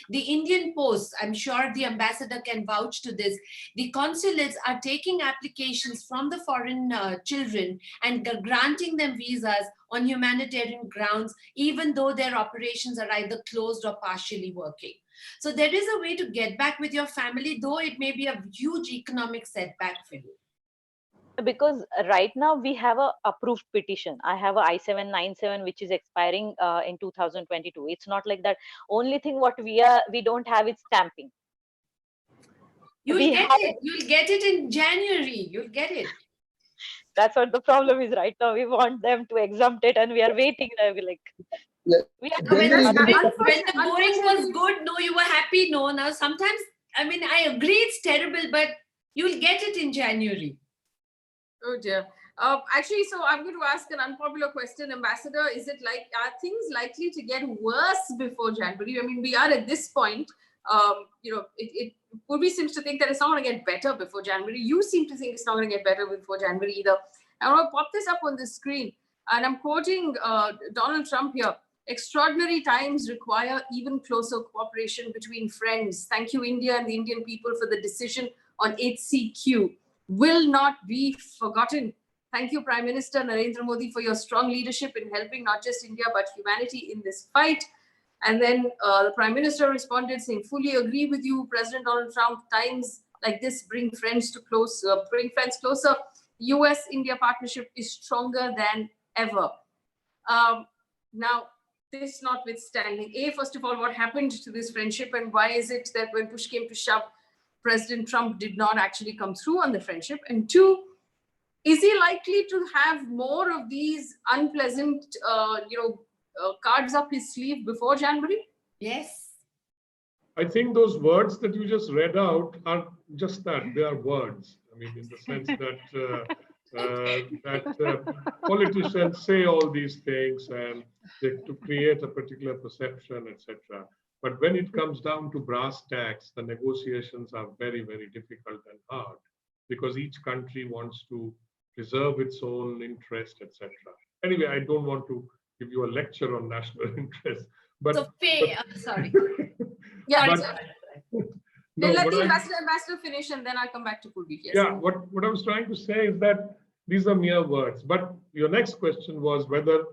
the Indian Post, I'm sure the ambassador can vouch to this, the consulates are taking applications from the foreign children and granting them visas on humanitarian grounds, even though their operations are either closed or partially working. So there is a way to get back with your family, though it may be a huge economic setback for you. Because right now we have a approved petition. I have a I-797 which is expiring in 2022. It's not like that. Only thing what we don't have is stamping. You'll get it in January. You'll get it. That's what the problem is right now. We want them to exempt it and we are waiting. Like, yeah. When the going was good, no, you were happy. No, now sometimes, I mean, I agree it's terrible, but you'll get it in January. Oh dear. Actually, so I'm going to ask an unpopular question, Ambassador. Is it like, are things likely to get worse before January? I mean, we are at this point. Poorvi seems to think that it's not going to get better before January. You seem to think it's not going to get better before January either. I want to pop this up on the screen. And I'm quoting Donald Trump here. Extraordinary times require even closer cooperation between friends. Thank you, India and the Indian people, for the decision on HCQ. Will not be forgotten. Thank you, Prime Minister Narendra Modi, for your strong leadership in helping not just India, but humanity in this fight. And then the Prime Minister responded saying, fully agree with you, President Donald Trump. Times like this bring friends closer. US-India partnership is stronger than ever. Now, this notwithstanding, first of all, what happened to this friendship, and why is it that when push came to shove, President Trump did not actually come through on the friendship? And two, is he likely to have more of these unpleasant, cards up his sleeve before January? Yes. I think those words that you just read out are just that. They are words. I mean, in the sense that politicians say all these things and to create a particular perception, etc. But when it comes down to brass tacks, the negotiations are very, very difficult and hard because each country wants to preserve its own interest, etc. Anyway, I don't want to give you a lecture on national interest. But, so Faye, sorry. Yeah, no, let the ambassador finish and then I'll come back to Poorvi. Yes. Yeah, what I was trying to say is that these are mere words. But your next question was whether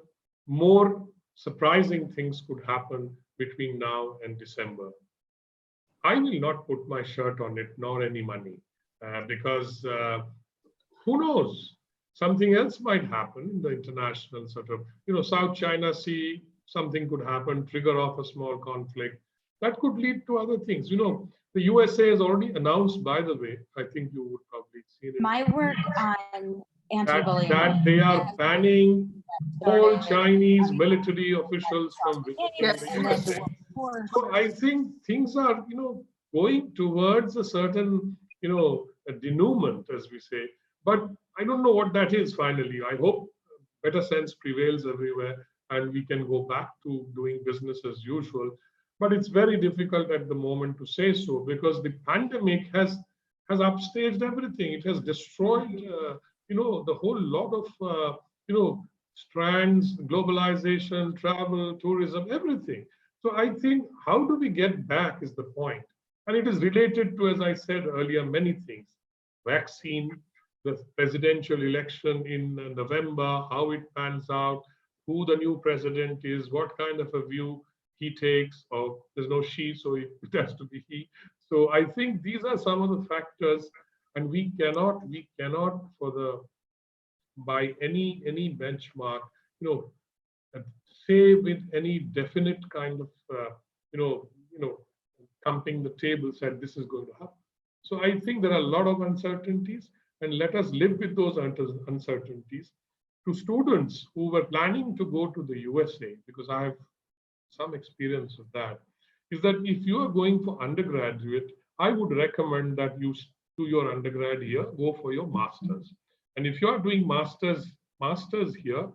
more surprising things could happen between now and December. I will not put my shirt on it, nor any money, because who knows? Something else might happen in the international sort of, South China Sea, something could happen, trigger off a small conflict. That could lead to other things. The USA has already announced, by the way, I think you would probably see it. My work on anti-bullying. That they are banning all Chinese military officials from visiting the USA. So I think things are, going towards a certain, a denouement, as we say. But I don't know what that is finally. I hope better sense prevails everywhere and we can go back to doing business as usual. But it's very difficult at the moment to say so because the pandemic has upstaged everything. It has destroyed, the whole lot of, strands, globalization, travel, tourism, everything. So I think how do we get back is the point. And it is related to, as I said earlier, many things. Vaccine, the presidential election in November, how it pans out, who the new president is, what kind of a view he takes, or there's no she, so it has to be he. So I think these are some of the factors, and we cannot by any benchmark, say with any definite kind of, thumping the table said this is going to happen. So I think there are a lot of uncertainties, and let us live with those uncertainties. To students who were planning to go to the USA, because I have some experience of that, is that if you are going for undergraduate, I would recommend that you do your undergrad here, go for your master's. And if you are doing master's here,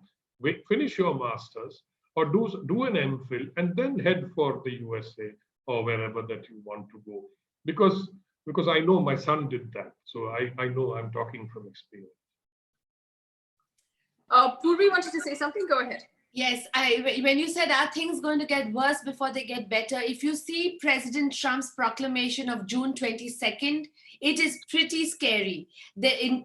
finish your master's or do an MPhil and then head for the USA or wherever that you want to go. Because I know my son did that. So I know I'm talking from experience. Poorvi wanted to say something. Go ahead. Yes, when you said are things going to get worse before they get better, if you see President Trump's proclamation of June 22nd, it is pretty scary. In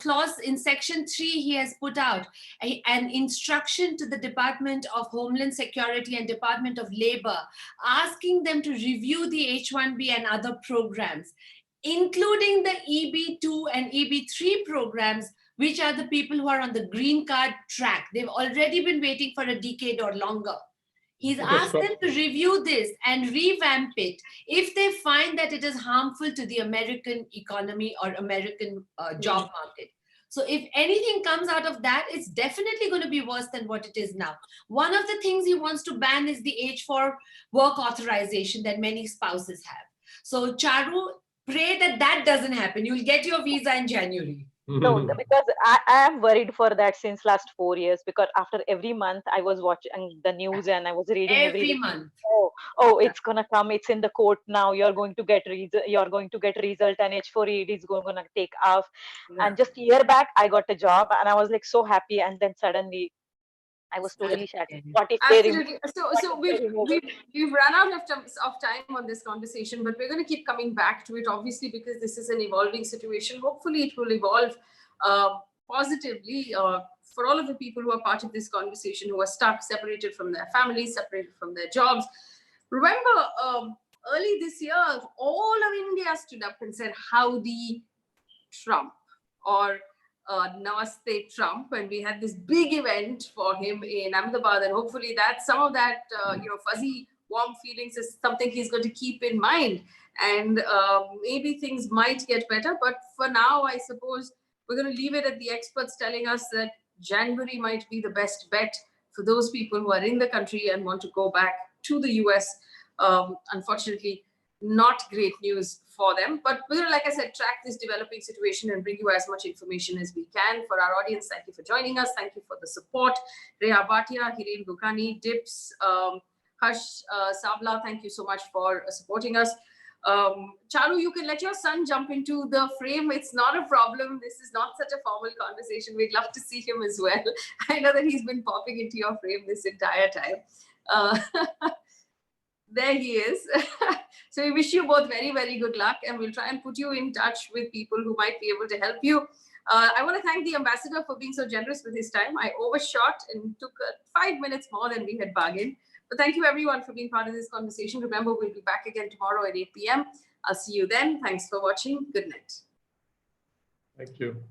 section 3, he has put out an instruction to the Department of Homeland Security and Department of Labor, asking them to review the H-1B and other programs, including the EB2 and EB3 programs, which are the people who are on the green card track. They've already been waiting for a decade or longer. He's asked them to review this and revamp it if they find that it is harmful to the American economy or American job market. So if anything comes out of that, it's definitely going to be worse than what it is now. One of the things he wants to ban is the age for work authorization that many spouses have. So Charu, pray that doesn't happen. You'll get your visa in January. No, because I am worried for that since last 4 years, because after every month I was watching the news and I was reading every month. Oh, it's gonna come. It's in the court now. You're going to get result, and H4EAD is going to take off. Yeah. And just a year back, I got a job and I was like so happy, and then suddenly I was totally shattered. What if they Absolutely. So we've run out of time on this conversation, but we're going to keep coming back to it, obviously, because this is an evolving situation. Hopefully it will evolve positively for all of the people who are part of this conversation, who are stuck, separated from their families, separated from their jobs. Remember, early this year, all of India stood up and said, "Howdy, Trump," or Namaste, Trump, and we had this big event for him in Ahmedabad, and hopefully that some of that fuzzy, warm feelings is something he's going to keep in mind, and maybe things might get better. But for now, I suppose we're going to leave it at the experts telling us that January might be the best bet for those people who are in the country and want to go back to the US. Unfortunately, not great news for them, but we're going to, like I said, track this developing situation and bring you as much information as we can. For our audience, thank you for joining us. Thank you for the support. Reha Bhatia, Hiren Gukani, Dips, Harsh Sabla, thank you so much for supporting us. Charu, you can let your son jump into the frame. It's not a problem. This is not such a formal conversation. We'd love to see him as well. I know that he's been popping into your frame this entire time. There he is. So we wish you both very, very good luck, and we'll try and put you in touch with people who might be able to help you. I want to thank the ambassador for being so generous with his time. I overshot and took 5 minutes more than we had bargained. But thank you everyone for being part of this conversation. Remember, we'll be back again tomorrow at 8 p.m. I'll see you then. Thanks for watching. Good night. Thank you.